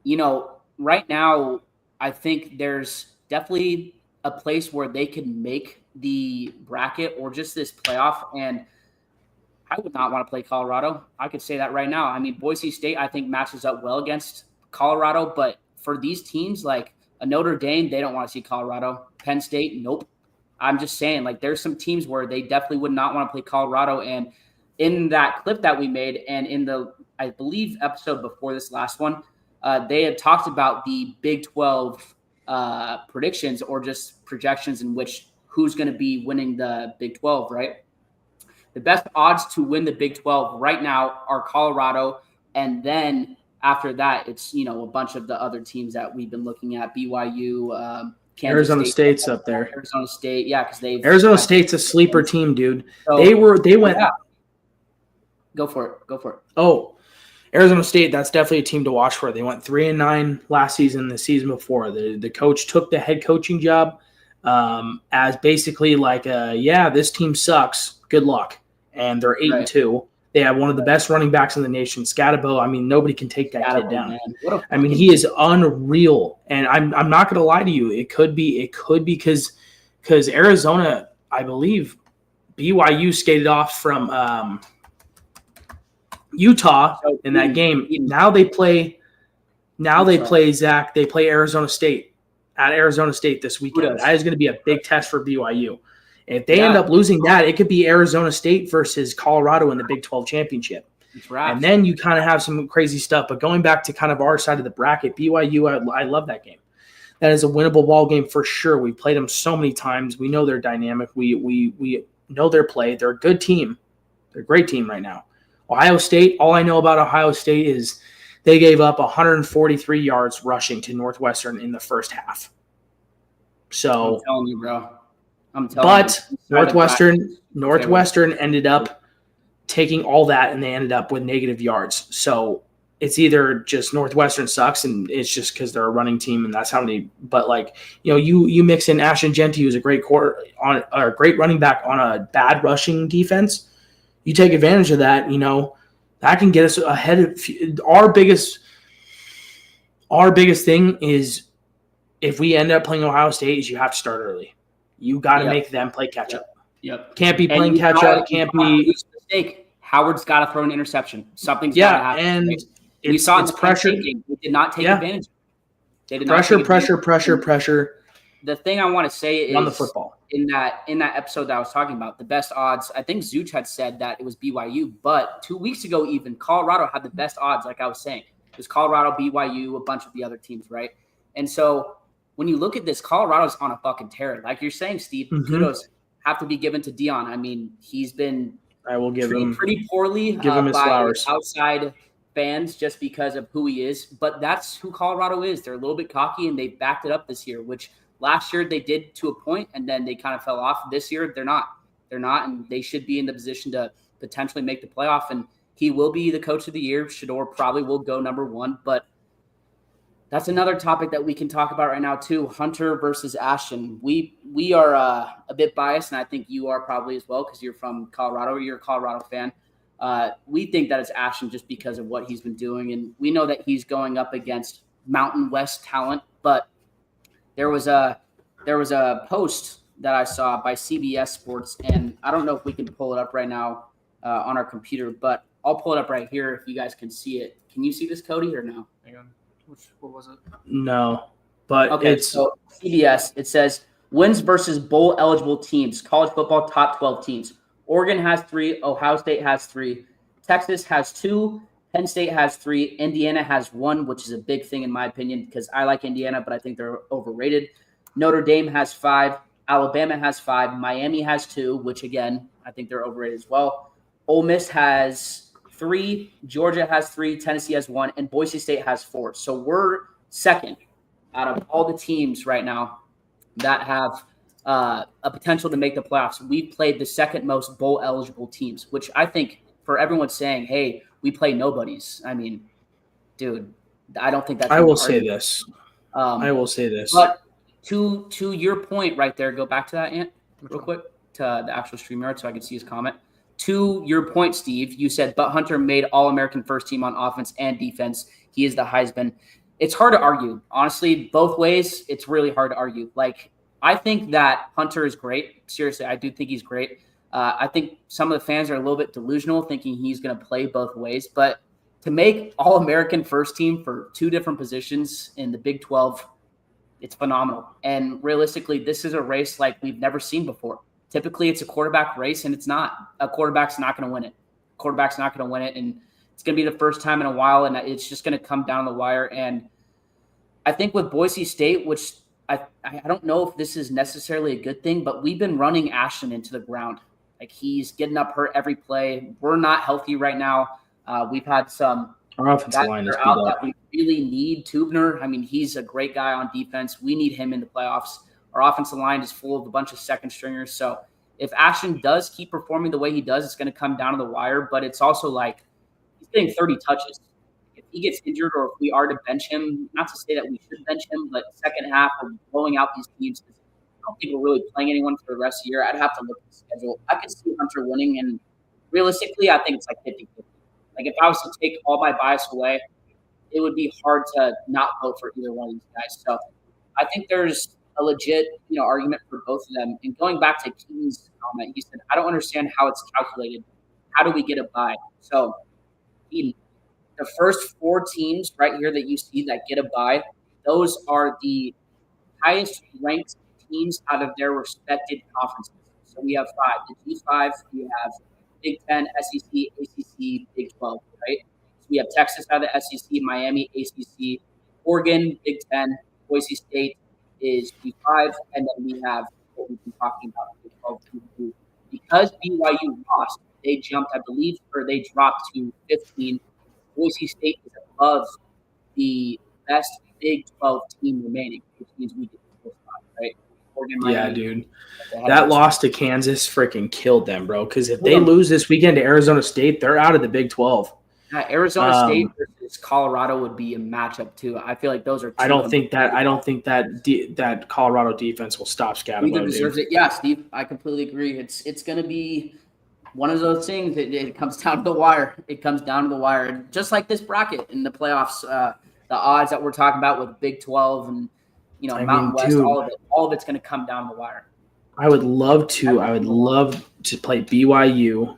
you know, right now I think there's definitely a place where they can make the bracket or just this playoff, and I would not want to play Colorado. I could say that right now. I mean, Boise State, I think, matches up well against Colorado, but for these teams like a Notre Dame, they don't want to see Colorado. Penn State, nope. I'm just saying, like, there's some teams where they definitely would not want to play Colorado. And in that clip that we made and in the, I believe, episode before this last one, they had talked about the Big 12 predictions or just projections in which who's going to be winning the Big 12, right? The best odds to win the Big 12 right now are Colorado. And then after that, it's, a bunch of the other teams that we've been looking at, BYU, Arizona State's up there. Arizona State, yeah, because Arizona State's a sleeper team, dude. So, they went. Yeah. Go for it. Oh, Arizona State, that's definitely a team to watch for. They went 3-9 last season, the season before. The coach took the head coaching job as basically like, this team sucks. Good luck. And they're 8-2. They have one of the best running backs in the nation, Scatabo. I mean, nobody can take that kid down. I mean, he is unreal. And I'm not going to lie to you. It could be because Arizona, I believe, BYU skated off from Utah in that game. Now they play Zach. They play Arizona State at Arizona State this weekend. That is going to be a big test for BYU. If they end up losing that, it could be Arizona State versus Colorado in the Big 12 championship. And then you kind of have some crazy stuff. But going back to kind of our side of the bracket, BYU, I love that game. That is a winnable ball game for sure. We've played them so many times. We know they're dynamic. We know their play. They're a good team. They're a great team right now. Ohio State, all I know about Ohio State is they gave up 143 yards rushing to Northwestern in the first half. So I'm telling you, bro. But Northwestern ended up taking all that, and they ended up with negative yards. So it's either just Northwestern sucks, and it's just because they're a running team, and that's how many. But you mix in Ashton Genty, who's a great great running back on a bad rushing defense. You take advantage of that. That can get us ahead of our biggest. Our biggest thing is if we end up playing Ohio State, is you have to start early. You got to make them play catch up. Yep. Can't be playing catch up. Can't be mistake. Howard's got to throw an interception. Something's got to happen. And we saw it's pressure. Game. We did not take advantage. They did pressure. The thing I want to say is on the football in that episode that I was talking about, the best odds. I think Zuch had said that it was BYU, but 2 weeks ago, even Colorado had the best odds. Like I was saying, it was Colorado, BYU, a bunch of the other teams, right? And so when you look at this, Colorado's on a fucking tear. Like you're saying, Steve, kudos have to be given to Dion. I mean, he's been treated pretty poorly by outside fans just because of who he is. But that's who Colorado is. They're a little bit cocky, and they backed it up this year, which last year they did to a point, and then they kind of fell off. This year, they're not. They're not, and they should be in the position to potentially make the playoff. And he will be the coach of the year. Shedeur probably will go number one, but that's another topic that we can talk about right now too. Hunter versus Ashton. We are a bit biased, and I think you are probably as well because you're from Colorado. You're a Colorado fan. We think that it's Ashton just because of what he's been doing, and we know that he's going up against Mountain West talent. But there was a post that I saw by CBS Sports, and I don't know if we can pull it up right now on our computer, but I'll pull it up right here if you guys can see it. Can you see this, Cody, or no? Hang on. What was it? No, but okay. So CBS, it says wins versus bowl eligible teams, college football top 12 teams. Oregon has 3, Ohio State has 3, Texas has 2, Penn State has 3, Indiana has 1, which is a big thing in my opinion because I like Indiana, but I think they're overrated. Notre Dame has 5, Alabama has 5, Miami has 2, which again I think they're overrated as well. Ole Miss has 3, Georgia has 3, Tennessee has 1, and Boise State has 4. So we're second out of all the teams right now that have a potential to make the playoffs. We've played the second most bowl eligible teams, which I think for everyone saying, hey, we play nobodies. I mean, dude, I don't think that's I will say this. But to your point right there, go back to that, Ant, real quick, to the actual StreamYard so I can see his comment. To your point, Steve, you said, but Hunter made All-American first team on offense and defense. He is the Heisman. It's hard to argue. Honestly, both ways, it's really hard to argue. Like, I think that Hunter is great. Seriously, I do think he's great. I think some of the fans are a little bit delusional, thinking he's going to play both ways. But to make All-American first team for 2 different positions in the Big 12, it's phenomenal. And realistically, this is a race like we've never seen before. Typically, it's a quarterback race, and it's not. A quarterback's not going to win it. Quarterback's not going to win it, and it's going to be the first time in a while, and it's just going to come down the wire. And I think with Boise State, which I don't know if this is necessarily a good thing, but we've been running Ashton into the ground. Like, he's getting up hurt every play. We're not healthy right now. We've had some our offensive line is out that we really need. Tubner, I mean, he's a great guy on defense. We need him in the playoffs. Our offensive line is full of a bunch of second stringers. So if Ashton does keep performing the way he does, it's going to come down to the wire. But it's also like he's getting 30 touches. If he gets injured or if we are to bench him, not to say that we should bench him, but second half of blowing out these teams, I don't think we're really playing anyone for the rest of the year. I'd have to look at the schedule. I could see Hunter winning, and realistically, I think it's like 50-50. Like, if I was to take all my bias away, it would be hard to not vote for either one of these guys. So I think there's a legit, argument for both of them. And going back to Keaton's comment, he said, I don't understand how it's calculated. How do we get a bye? So Keaton, the first 4 teams right here that you see that get a bye, those are the highest ranked teams out of their respected conferences. So we have 5. The G5, we have Big 10, SEC, ACC, Big 12, right? So we have Texas out of the SEC, Miami, ACC, Oregon, Big 10, Boise State is G5, and then we have what we've been talking about, Big 12, G2. Because BYU lost, they jumped, I believe, or they dropped to 15. Boise State is above the best Big 12 team remaining, which means we get the 4th spot, right? Oregon, Miami, yeah, dude. That loss to Kansas freaking killed them, bro. Because if they lose this weekend to Arizona State, they're out of the Big 12. Arizona State versus Colorado would be a matchup too. I feel like those are. I don't think that Colorado defense will stop Scatterbo. Neither deserves it. Yeah, Steve, I completely agree. It's going to be one of those things. It comes down to the wire. It comes down to the wire, just like this bracket in the playoffs. The odds that we're talking about with Big 12 and Mountain West, dude, all of it's going to come down the wire. I would love to play BYU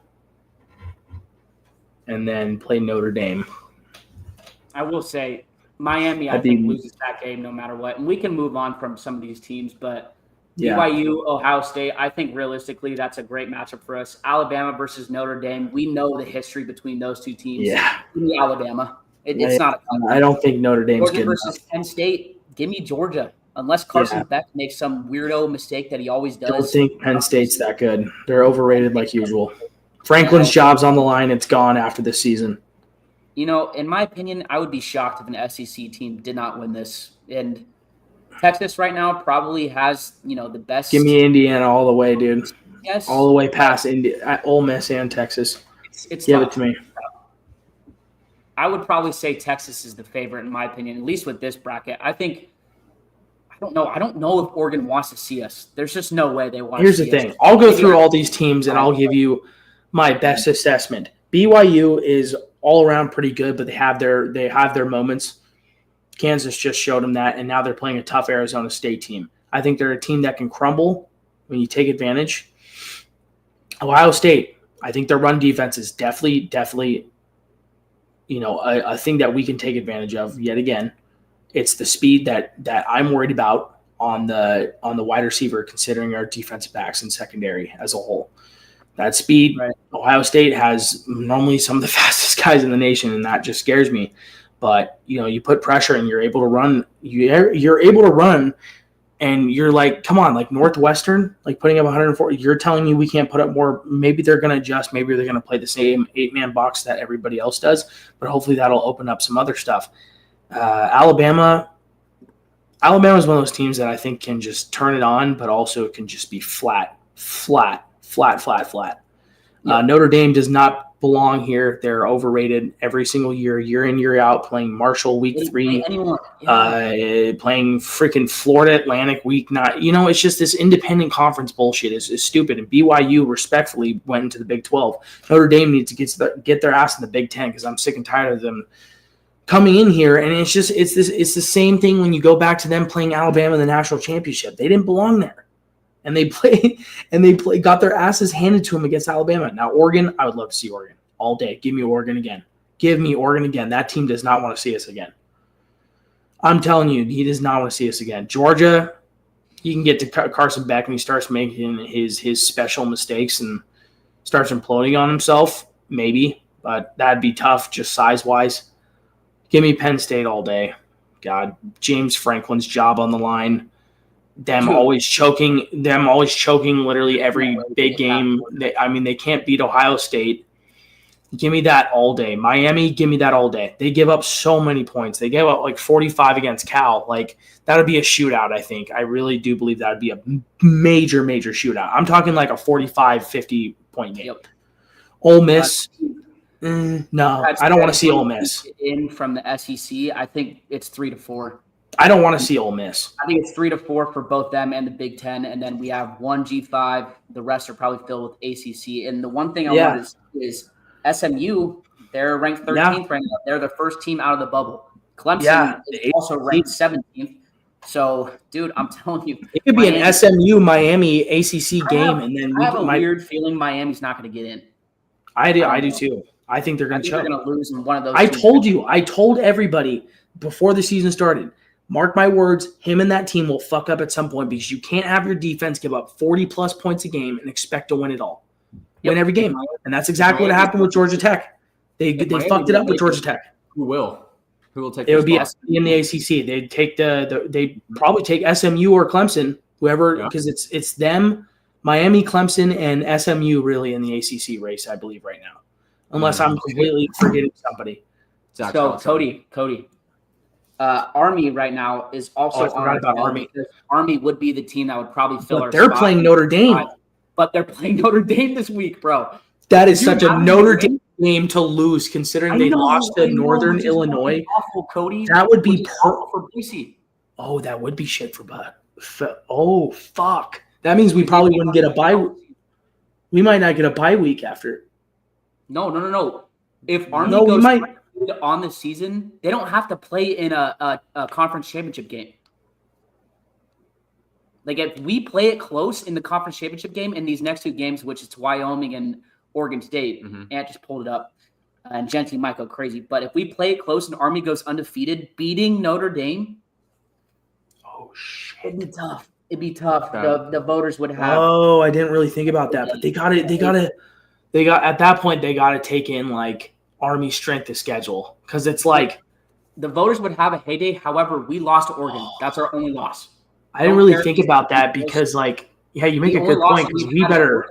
and then play Notre Dame. I will say Miami, I think, loses that game no matter what. And we can move on from some of these teams, but BYU, Ohio State, I think realistically that's a great matchup for us. Alabama versus Notre Dame. We know the history between those two teams. Yeah. Give me Alabama. It's not a I don't think Notre Dame's Georgia good versus enough. Penn State. Give me Georgia. Unless Carson Beck makes some weirdo mistake that he always does. I don't think Penn State's that good. They're overrated like usual. Franklin's job's on the line. It's gone after this season. In my opinion, I would be shocked if an SEC team did not win this. And Texas right now probably has, the best. Give me Indiana all the way, dude. Yes. All the way past Ole Miss and Texas. Give it to me. I would probably say Texas is the favorite in my opinion, at least with this bracket. I don't know if Oregon wants to see us. There's just no way they want to see us. Here's the thing. I'll go through all these teams, and I'll give you my best assessment. BYU is all around pretty good, but they have their moments. Kansas just showed them that, and now they're playing a tough Arizona State team. I think they're a team that can crumble when you take advantage. Ohio State, I think their run defense is definitely a thing that we can take advantage of yet again. It's the speed that I'm worried about on the wide receiver, considering our defensive backs and secondary as a whole. That speed, right. Ohio State has normally some of the fastest guys in the nation, and that just scares me. But you put pressure and you're able to run. You're able to run, and you're like, come on, like Northwestern, like putting up 140. You're telling me we can't put up more. Maybe they're going to adjust. Maybe they're going to play the same 8-man box that everybody else does. But hopefully that'll open up some other stuff. Alabama is one of those teams that I think can just turn it on, but also can just be flat. Yeah. Notre Dame does not belong here. They're overrated every single year in, year out, playing Marshall week 3, playing freaking Florida Atlantic week 9. It's just this independent conference bullshit is stupid. And BYU respectfully went into the Big 12. Notre Dame needs to get their ass in the Big 10 because I'm sick and tired of them coming in here, and it's the same thing when you go back to them playing Alabama in the national championship. They didn't belong there. And they got their asses handed to them against Alabama. Now, Oregon, I would love to see Oregon all day. Give me Oregon again. Give me Oregon again. That team does not want to see us again. I'm telling you, he does not want to see us again. Georgia, you can get to Carson Beck and he starts making his special mistakes and starts imploding on himself, maybe. But that'd be tough just size-wise. Give me Penn State all day. God, James Franklin's job on the line. Them always choking literally every big game. They can't beat Ohio State. Give me that all day. Miami, give me that all day. They give up so many points. They gave up like 45 against Cal. Like, that would be a shootout, I think. I really do believe that would be a major, major shootout. I'm talking like a 45, 50-point game. Yep. Ole Miss, no. I don't want to see Ole Miss. In from the SEC, I think it's 3-4. I don't want to see Ole Miss. I think it's 3-4 for both them and the Big Ten, and then we have one G5. The rest are probably filled with ACC. And the one thing I want to see is SMU. They're ranked 13th right now. They're the first team out of the bubble. Clemson is also ranked 17th. So, dude, I'm telling you, it could be an SMU Miami ACC game, and then I have a weird feeling Miami's not going to get in. I do too. I think they're going to choke. They're going to lose in one of those. I told everybody before the season started. Mark my words, him and that team will fuck up at some point because you can't have your defense give up 40-plus points a game and expect to win it all. Win every game. And that's exactly what happened with Georgia Tech. They fucked it up with Georgia Tech. Who will? Who will take it? It would be in the ACC. They'd take they'd probably take SMU or Clemson, whoever, because it's them, Miami, Clemson, and SMU really in the ACC race, I believe, right now. Unless I'm completely forgetting somebody. So, Cody. Army right now is also I forgot about Army. Army would be the team that would probably fill our spot. They're playing Notre Dame. But they're playing Notre Dame this week, bro. That is such a Notre Dame game to lose, considering they lost to Northern Illinois. Awful, Cody. That would be for Busey. Oh, that would be shit for Bud. Oh, fuck. That means we probably wouldn't get a bye. We might not get a bye week after. No. If Army goes on the season, they don't have to play in a conference championship game. Like, if we play it close in the conference championship game in these next two games, which is Wyoming and Oregon State, Ant just pulled it up, and Genty might go crazy. But if we play it close and Army goes undefeated, beating Notre Dame, oh shit, it'd be tough. The voters would have. Oh, I didn't really think about that, but they got at that point they got to take in like Army strength of schedule, because it's like the voters would have a heyday. However, we lost to Oregon. That's our only loss. I didn't really think about that because, like, yeah, you make a good point because we better.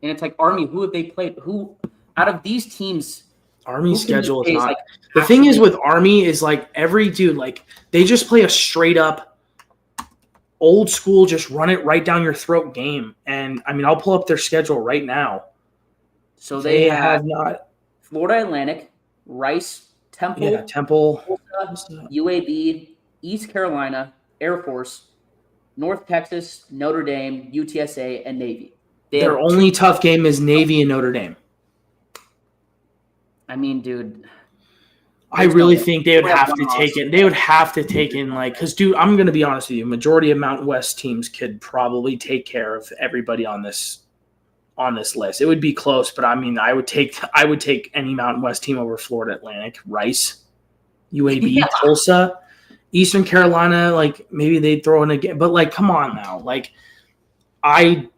And it's like Army. Who have they played? Who out of these teams? Army's schedule is not. Like, the thing is with Army is like every dude, like they just play a straight up old school, just run it right down your throat game. And I mean, I'll pull up their schedule right now. So they have not Florida Atlantic, Rice, Temple, Tulsa, UAB, East Carolina, Air Force, North Texas, Notre Dame, UTSA, and Navy. Their only tough game is Navy and Notre Dame. I mean, dude. I really think they would have to take it. They would have to take in, like, because, dude, I'm going to be honest with you. Majority of Mountain West teams could probably take care of everybody on this list. It would be close, but I mean, I would take any Mountain West team over Florida Atlantic, Rice, UAB, Tulsa. Eastern Carolina, like maybe they'd throw in a game, but like, come on now. Like, I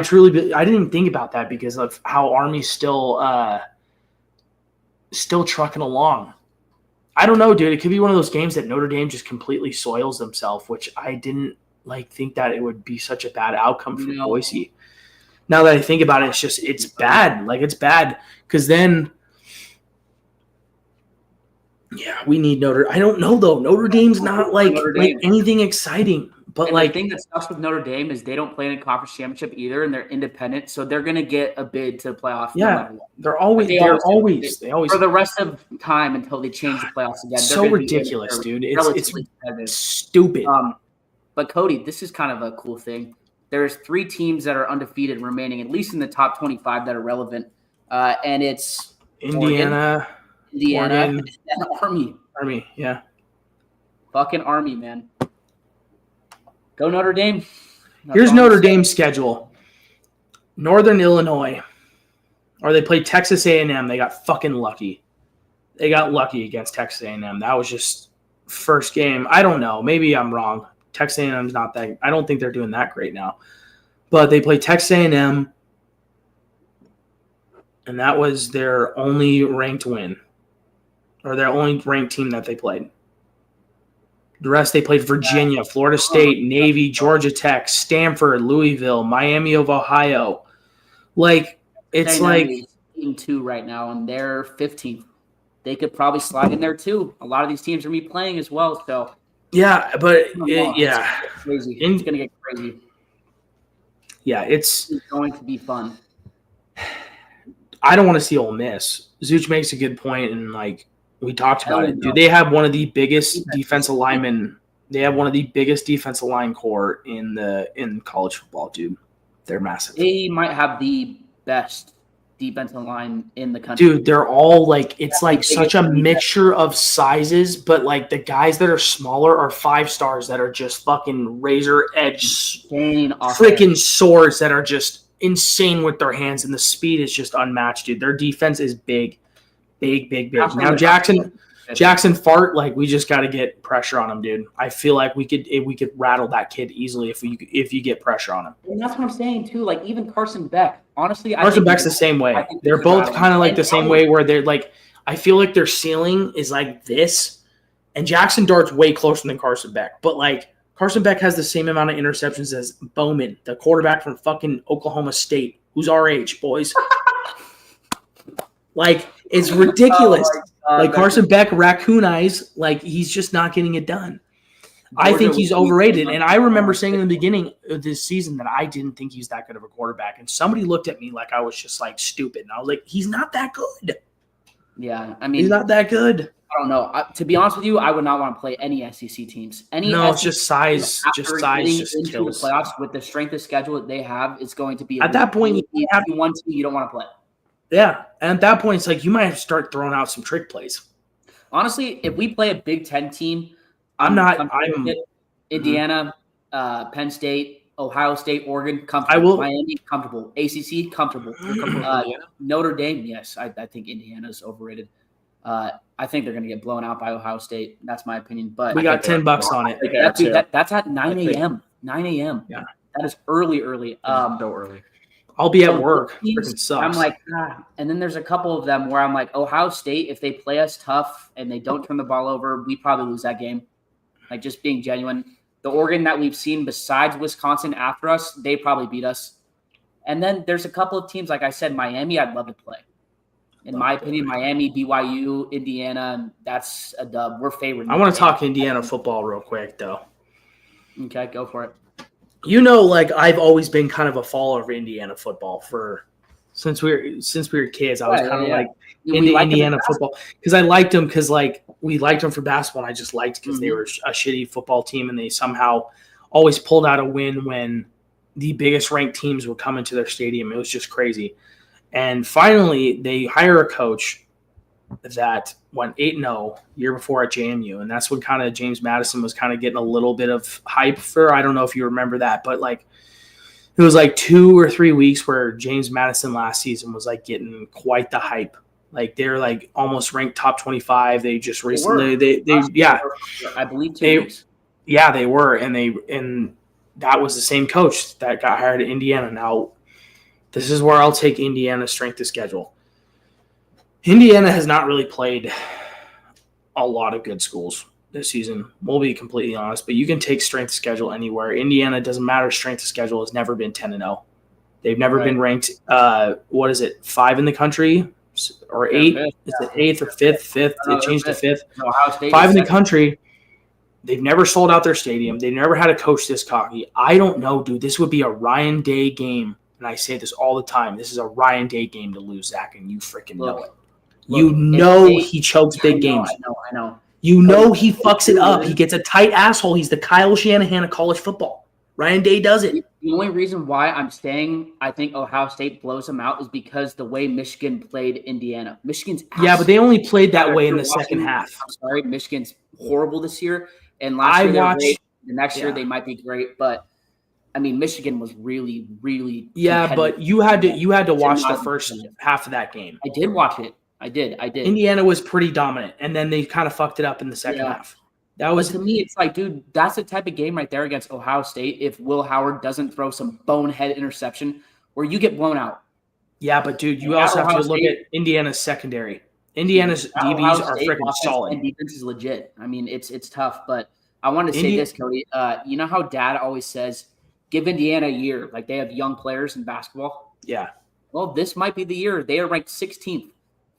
truly, I didn't even think about that because of how Army's still trucking along. I don't know, dude. It could be one of those games that Notre Dame just completely soils themselves, which I didn't think that it would be such a bad outcome for Boise. Now that I think about it, it's bad. Like, it's bad because then. Yeah, we need I don't know, though. Notre Dame's not like anything exciting. But the thing that sucks with Notre Dame is they don't play in a conference championship either, and they're independent, so they're going to get a bid to the playoffs. Yeah, they're always for the rest of time until they change the playoffs again. So ridiculous, dude. It's stupid. But Cody, this is kind of a cool thing. There's 3 teams that are undefeated remaining, at least in the top 25 that are relevant, and it's Indiana. Indiana, Oregon, and Army. Army, yeah. Fucking Army, man. Go Notre Dame. Here's Notre Dame's schedule. Northern Illinois. Or they played Texas A&M. They got fucking lucky. They got lucky against Texas A&M. That was just first game. I don't know. Maybe I'm wrong. Texas A&M's not that. I don't think they're doing that great now. But they played Texas A&M, and that was their only ranked win, or their only ranked team that they played. The rest, they played Virginia, Florida State, Navy, Georgia Tech, Stanford, Louisville, Miami of Ohio. Like, it's like 2 right now, and they're 15th. They could probably slide in there too. A lot of these teams are me playing as well, so yeah, but it's crazy. It's gonna get crazy. Yeah, it's going to be fun. I don't want to see Ole Miss. Zuch makes a good point, and like we talked about it. Dude, they have one of the biggest defensive linemen. They have one of the biggest defensive line core in college football, dude. They're massive. They might have the best defensive line in the country. Dude, they're all like, it's like such a mixture of sizes, but like the guys that are smaller are 5 stars that are just fucking razor edge freaking swords that are just insane with their hands, and the speed is just unmatched, dude. Their defense is big. Now Jackson Fart, like we just got to get pressure on him, dude. I feel like we could rattle that kid easily if you get pressure on him. And that's what I'm saying too. Like even Carson Beck, honestly, Carson Beck's the same way. They're both kind of like the same way where they're like, I feel like their ceiling is like this, and Jackson Dart's way closer than Carson Beck. But like Carson Beck has the same amount of interceptions as Bowman, the quarterback from fucking Oklahoma State, who's our age, boys. Like it's ridiculous. Like Carson Beck, raccoon eyes, like he's just not getting it done. I think he's overrated. And I remember saying in the beginning of this season that I didn't think he's that good of a quarterback. And somebody looked at me like I was just like stupid. And I was like, he's not that good. Yeah, I mean, he's not that good. I don't know. To be honest with you, I would not want to play any SEC teams. It's just size. Just size just into kills. The playoffs with the strength of schedule that they have, it's going to be at that point. You have one team you don't want to play. Yeah, and at that point, it's like you might have to start throwing out some trick plays. Honestly, if we play a Big Ten team, I'm Indiana, Penn State, Ohio State, Oregon, comfortable. Miami, comfortable. ACC, comfortable. Notre Dame, yes. I think Indiana's overrated. I think they're going to get blown out by Ohio State. That's my opinion. But we got $10 on it. That's at 9 a.m. 9 a.m. Yeah, that is early. So early. I'll be at work. Freaking sucks. I'm like, and then there's a couple of them where I'm like, Ohio State, if they play us tough and they don't turn the ball over, we probably lose that game. Like just being genuine. The Oregon that we've seen besides Wisconsin after us, they probably beat us. And then there's a couple of teams, like I said, Miami, I'd love to play. In my opinion, Miami, BYU, Indiana, that's a dub. We're favored. I want to talk Indiana football real quick, though. Okay, go for it. You know, like I've always been kind of a follower of Indiana football since we were kids. I was kind of like into Indiana football because I liked them because like we liked them for basketball. And I just liked because they were a shitty football team and they somehow always pulled out a win when the biggest ranked teams would come into their stadium. It was just crazy. And finally, they hire a coach that went 8-0 year before at JMU, and that's when kind of James Madison was kind of getting a little bit of hype for. I don't know if you remember that, but like it was like 2 or 3 weeks where James Madison last season was like getting quite the hype. Like they're like almost ranked top 25. They just recently I believe 2 weeks. Yeah, they were, and that was the same coach that got hired at Indiana. Now, this is where I'll take Indiana's strength of schedule. Indiana has not really played a lot of good schools this season. We'll be completely honest, but you can take strength of schedule anywhere. Indiana, doesn't matter. Strength of schedule has never been 10-0. They've never been ranked, 5 in the country or 8? Is it 8th or 5th? 5th. They changed to 5th. 5 in the country. They've never sold out their stadium. They never had a coach this cocky. I don't know, dude. This would be a Ryan Day game, and I say this all the time. This is a Ryan Day game to lose, Zach, and you freaking know it. He chokes big games. I know. You know he fucks it up. He gets a tight asshole. He's the Kyle Shanahan of college football. Ryan Day does it. The only reason why I'm saying I think Ohio State blows them out is because the way Michigan played Indiana. Michigan's but they only played that way in the second half. I'm sorry, Michigan's horrible this year, and last year they were great. The next year they might be great, but I mean, Michigan was really, really. Yeah, but you had to watch the first half of that game. I did watch it. I did. Indiana was pretty dominant, and then they kind of fucked it up in the second half. That was to me. It's like, dude, that's the type of game right there against Ohio State. If Will Howard doesn't throw some bonehead interception, where you get blown out. Yeah, but dude, you also have to look at Indiana's secondary. Indiana's DBs are freaking solid. And defense is legit. I mean, it's tough, but I want to say this, Cody. You know how Dad always says, "Give Indiana a year." Like they have young players in basketball. Yeah. Well, this might be the year. They are ranked 16th.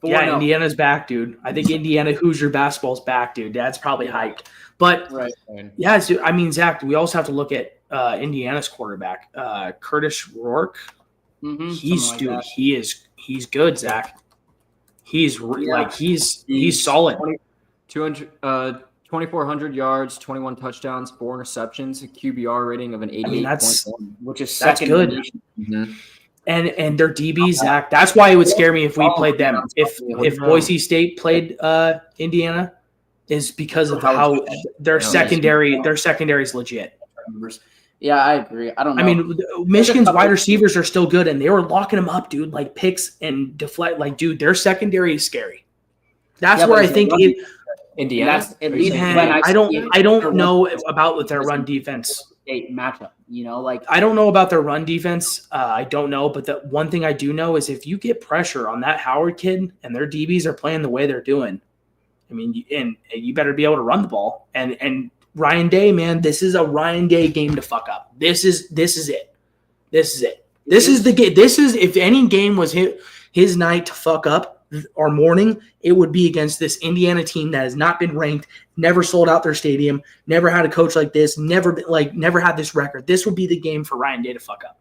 Yeah, Indiana's back, dude. I think Indiana Hoosier basketball's back, dude. Dad's probably hyped. But, dude, I mean, Zach, we also have to look at Indiana's quarterback, Curtis Rourke. Mm-hmm, he's good, Zach. He's solid. 2,400 yards, 21 touchdowns, 4 interceptions, a QBR rating of an 88.1, which is second. That's good. Mm-hmm. And their DBs, Zach. That's why it would scare me if we played them. If Boise State played Indiana, is because of how their secondary is legit. Yeah, I agree. I don't know. I mean, Michigan's wide receivers are still good, and they were locking them up, dude. Like picks and deflect. Like, dude, their secondary is scary. That's where I think Indiana. I don't know about their run defense. Matchup, like I don't know about their run defense. I don't know, but the one thing I do know is if you get pressure on that Howard kid and their DBs are playing the way they're doing, I mean, and you better be able to run the ball. And Ryan Day, man, this is a Ryan Day game to fuck up. This is it. This is the game. This is, if any game was his night to fuck up or morning, it would be against this Indiana team that has not been ranked, never sold out their stadium, never had a coach like this, never had this record. This would be the game for Ryan Day to fuck up.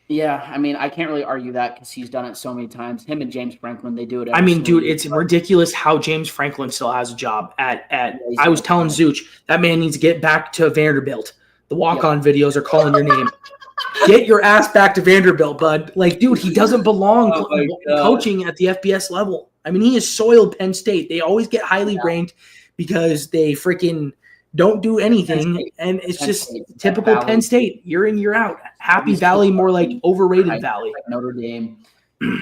Yeah, I mean, I can't really argue that because he's done it so many times. Him and James Franklin, they do it. I mean, dude, it's ridiculous how James Franklin still has a job at I was telling Zooch, that man needs to get back to Vanderbilt. The walk-on videos are calling your name. Get your ass back to Vanderbilt, bud. Like, dude, he doesn't belong coaching at the FBS level. I mean, he has soiled Penn State. They always get highly ranked because they freaking don't do anything, and it's just typical Penn State. Year in, year out. Happy Valley, more like overrated Valley. Like Notre Dame.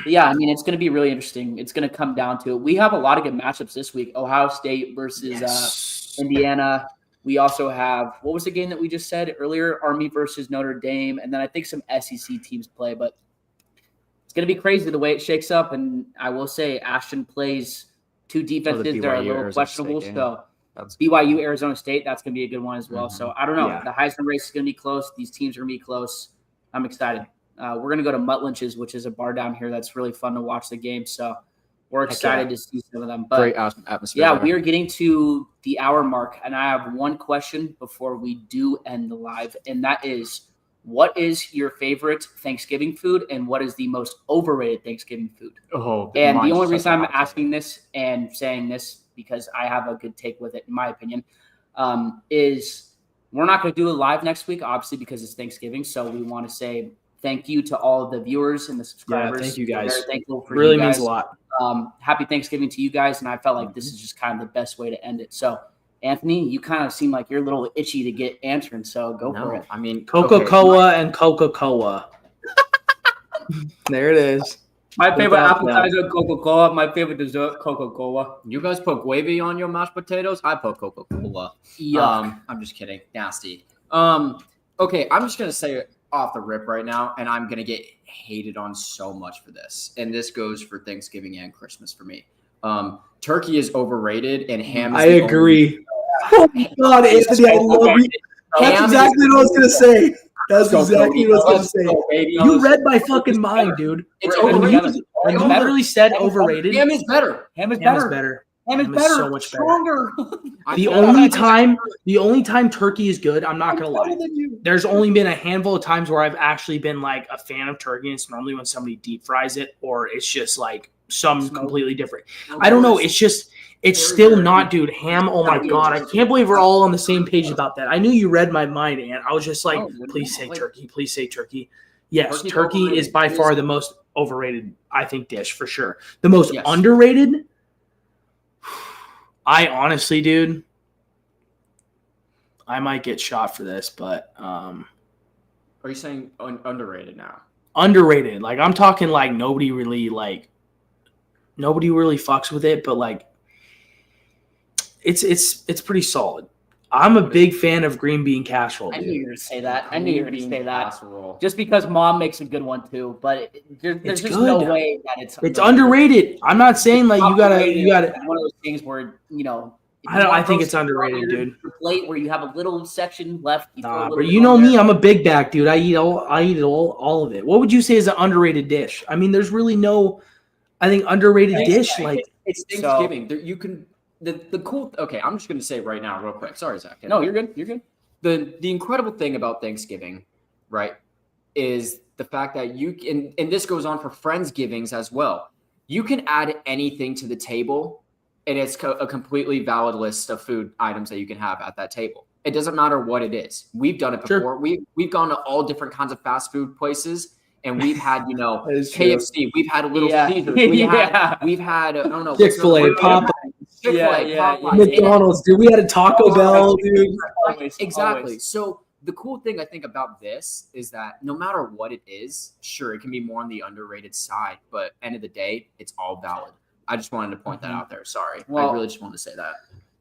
Yeah, I mean, it's going to be really interesting. It's going to come down to it. We have a lot of good matchups this week. Ohio State versus Indiana. We also have, what was the game that we just said earlier? Army versus Notre Dame. And then I think some SEC teams play. But it's going to be crazy the way it shakes up. And I will say Ashton plays two defenses that are a little questionable. So BYU, Arizona State, that's going to be a good one as well. Mm-hmm. So I don't know. Yeah. The Heisman race is going to be close. These teams are going to be close. I'm excited. We're going to go to Mutt Lynch's, which is a bar down here that's really fun to watch the game. So we're excited to see some of them. But great atmosphere. Yeah, we are getting to the hour mark, and I have one question before we do end the live, and that is, what is your favorite Thanksgiving food, and what is the most overrated Thanksgiving food? And the only reason I'm asking this and saying this, because I have a good take with it, in my opinion, is we're not going to do a live next week, obviously, because it's Thanksgiving. So we want to say thank you to all of the viewers and the subscribers. Yeah, thank you guys. We're very thankful for really you guys. Means a lot. Happy Thanksgiving to you guys, and I felt like this is just kind of the best way to end it. So, Anthony, you kind of seem like you're a little itchy to get answering, so go for it. I mean, Coca-Cola and Coca-Cola. There it is. My favorite appetizer, Coca-Cola. My favorite dessert, Coca-Cola. You guys put gravy on your mashed potatoes? I put Coca-Cola. I'm just kidding. Nasty. Okay, I'm just going to say it off the rip right now, and I'm going to get hated on so much for this. And this goes for Thanksgiving and Christmas for me. Turkey is overrated, and ham is I agree. Oh my God, Anthony, I love you. That's exactly what I was going to say. That's exactly what I was going to say. You read my fucking mind, dude. It's overrated. And you literally said overrated. Ham is better. Ham is better. Ham is better. So much stronger. The only time turkey is good, I'm not gonna lie. There's only been a handful of times where I've actually been like a fan of turkey. It's normally when somebody deep fries it, or it's just like some completely different. I don't know. It's just It's still not, dude. Ham. Oh my god, I can't believe we're all on the same page about that. I knew you read my mind, and I was just like, please say turkey. Please say turkey. Yes, turkey is by far the most overrated, I think, dish for sure. The most underrated. I honestly, dude, I might get shot for this, but are you saying underrated now? Underrated. Like I'm talking like nobody really fucks with it, but like it's pretty solid. I'm a big fan of green bean casserole. Dude. I knew you were going to say that. Casserole. Just because mom makes a good one too, but there's just no way that it's underrated. I'm not saying like you gotta one of those things where I think it's underrated, dude. Plate where you have a little section left. But you know me, I'm a big back dude. I eat all of it. What would you say is an underrated dish? I mean, there's really no, I think underrated dish like it's Thanksgiving. You can. The cool. Okay, I'm just gonna say it right now, real quick. Sorry, Zach. No, you're good. You're good. The incredible thing about Thanksgiving, right, is the fact that you can, and this goes on for Friendsgivings as well. You can add anything to the table, and it's a completely valid list of food items that you can have at that table. It doesn't matter what it is. We've done it before. Sure. We've gone to all different kinds of fast food places. And we've had, KFC. We've had a Little Caesars. We've had, I don't know. Chick-fil-A, Popeyes. McDonald's, dude. We had a Taco Bell, dude. Exactly. Always. So the cool thing I think about this is that no matter what it is, sure, it can be more on the underrated side, but end of the day, it's all valid. I just wanted to point that out there. Sorry. Well, I really just wanted to say that.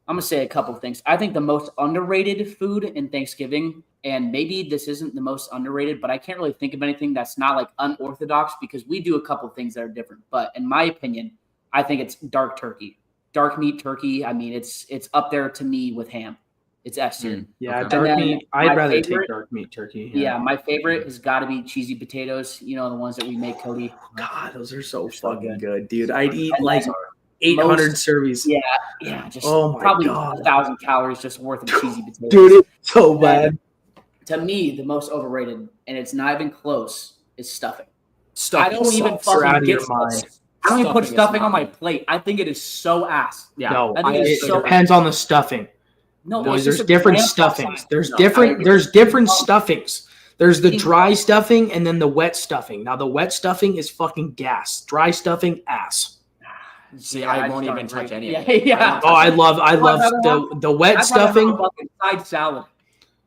I'm going to say a couple of things. I think the most underrated food in Thanksgiving, and maybe this isn't the most underrated, but I can't really think of anything that's not like unorthodox because we do a couple of things that are different. But in my opinion, I think it's dark turkey. Dark meat turkey. I mean, it's up there to me with ham. It's S tier. Yeah, okay. Dark meat. I'd rather take dark meat turkey. Yeah, my favorite has got to be cheesy potatoes. You know, the ones that we make, Cody. God, those are so fucking good, dude. I'd eat like 800 servings. Yeah. Just probably 1,000 calories just worth of cheesy potatoes. Dude, it's so bad. To me, the most overrated, and it's not even close, is stuffing. I don't even fucking get stuffing. I don't even put stuffing on my plate. I think it is so ass. Yeah. No, it depends on the stuffing. No, boys, there's different stuffings. There's different stuffings. There's the dry stuffing and then the wet stuffing. Now the wet stuffing is fucking gas. Dry stuffing, ass. See, I won't even touch any of it. Yeah. Oh, I love the wet stuffing. Side salad.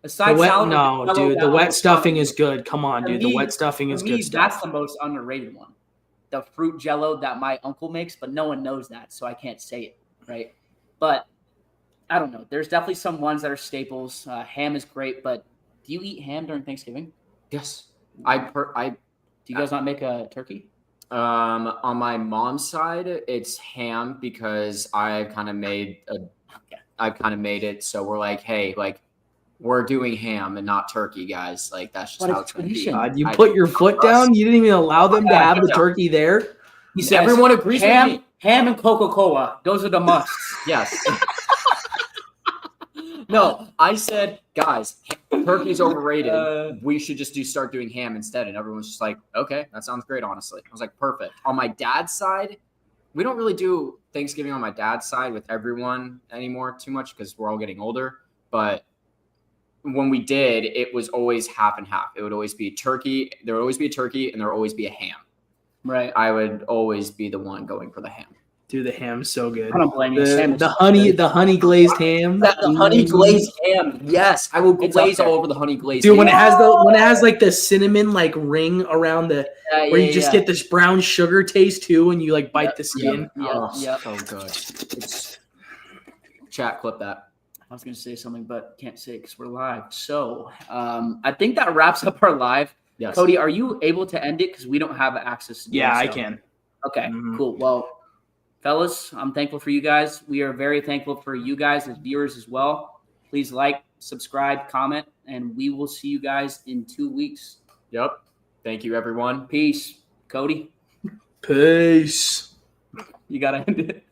A side salad. No, dude, the wet stuffing is good. Come on, dude. The wet stuffing is good stuff. That's the most underrated one. The fruit jello that my uncle makes, but no one knows that, so I can't say it, right? But I don't know. There's definitely some ones that are staples. Ham is great, but do you eat ham during Thanksgiving? Yes. Do you guys not make a turkey? On my mom's side, it's ham because I've kind of made it. So we're like, hey, like we're doing ham and not turkey, guys. Like that's just how it's going to be. You put your foot down. You didn't even allow them to have the turkey there. He says, everyone agrees with me. Ham and Coca-Cola. Those are the musts. Yes. No, I said, guys, turkey's overrated. We should just start doing ham instead. And everyone's just like, okay, that sounds great, honestly. I was like, perfect. On my dad's side, we don't really do Thanksgiving on my dad's side with everyone anymore too much because we're all getting older. But when we did, it was always half and half. It would always be turkey. There would always be a turkey and there would always be a ham. Right. I would always be the one going for the ham. Dude, the ham's so good. I don't blame you. The honey glazed ham. The honey glazed ham. Yes, I will glaze all over the honey glazed. Dude, when it has like the cinnamon like ring around the where you just get this brown sugar taste too, and you like bite the skin. Yeah, so good. Chat, clip that. I was gonna say something, but can't say it because we're live. So I think that wraps up our live. Yes. Cody, are you able to end it because we don't have access to? I can. Okay, cool. Well. Fellas, I'm thankful for you guys. We are very thankful for you guys as viewers as well. Please like, subscribe, comment, and we will see you guys in 2 weeks. Yep. Thank you, everyone. Peace. Cody? Peace. You got to end it.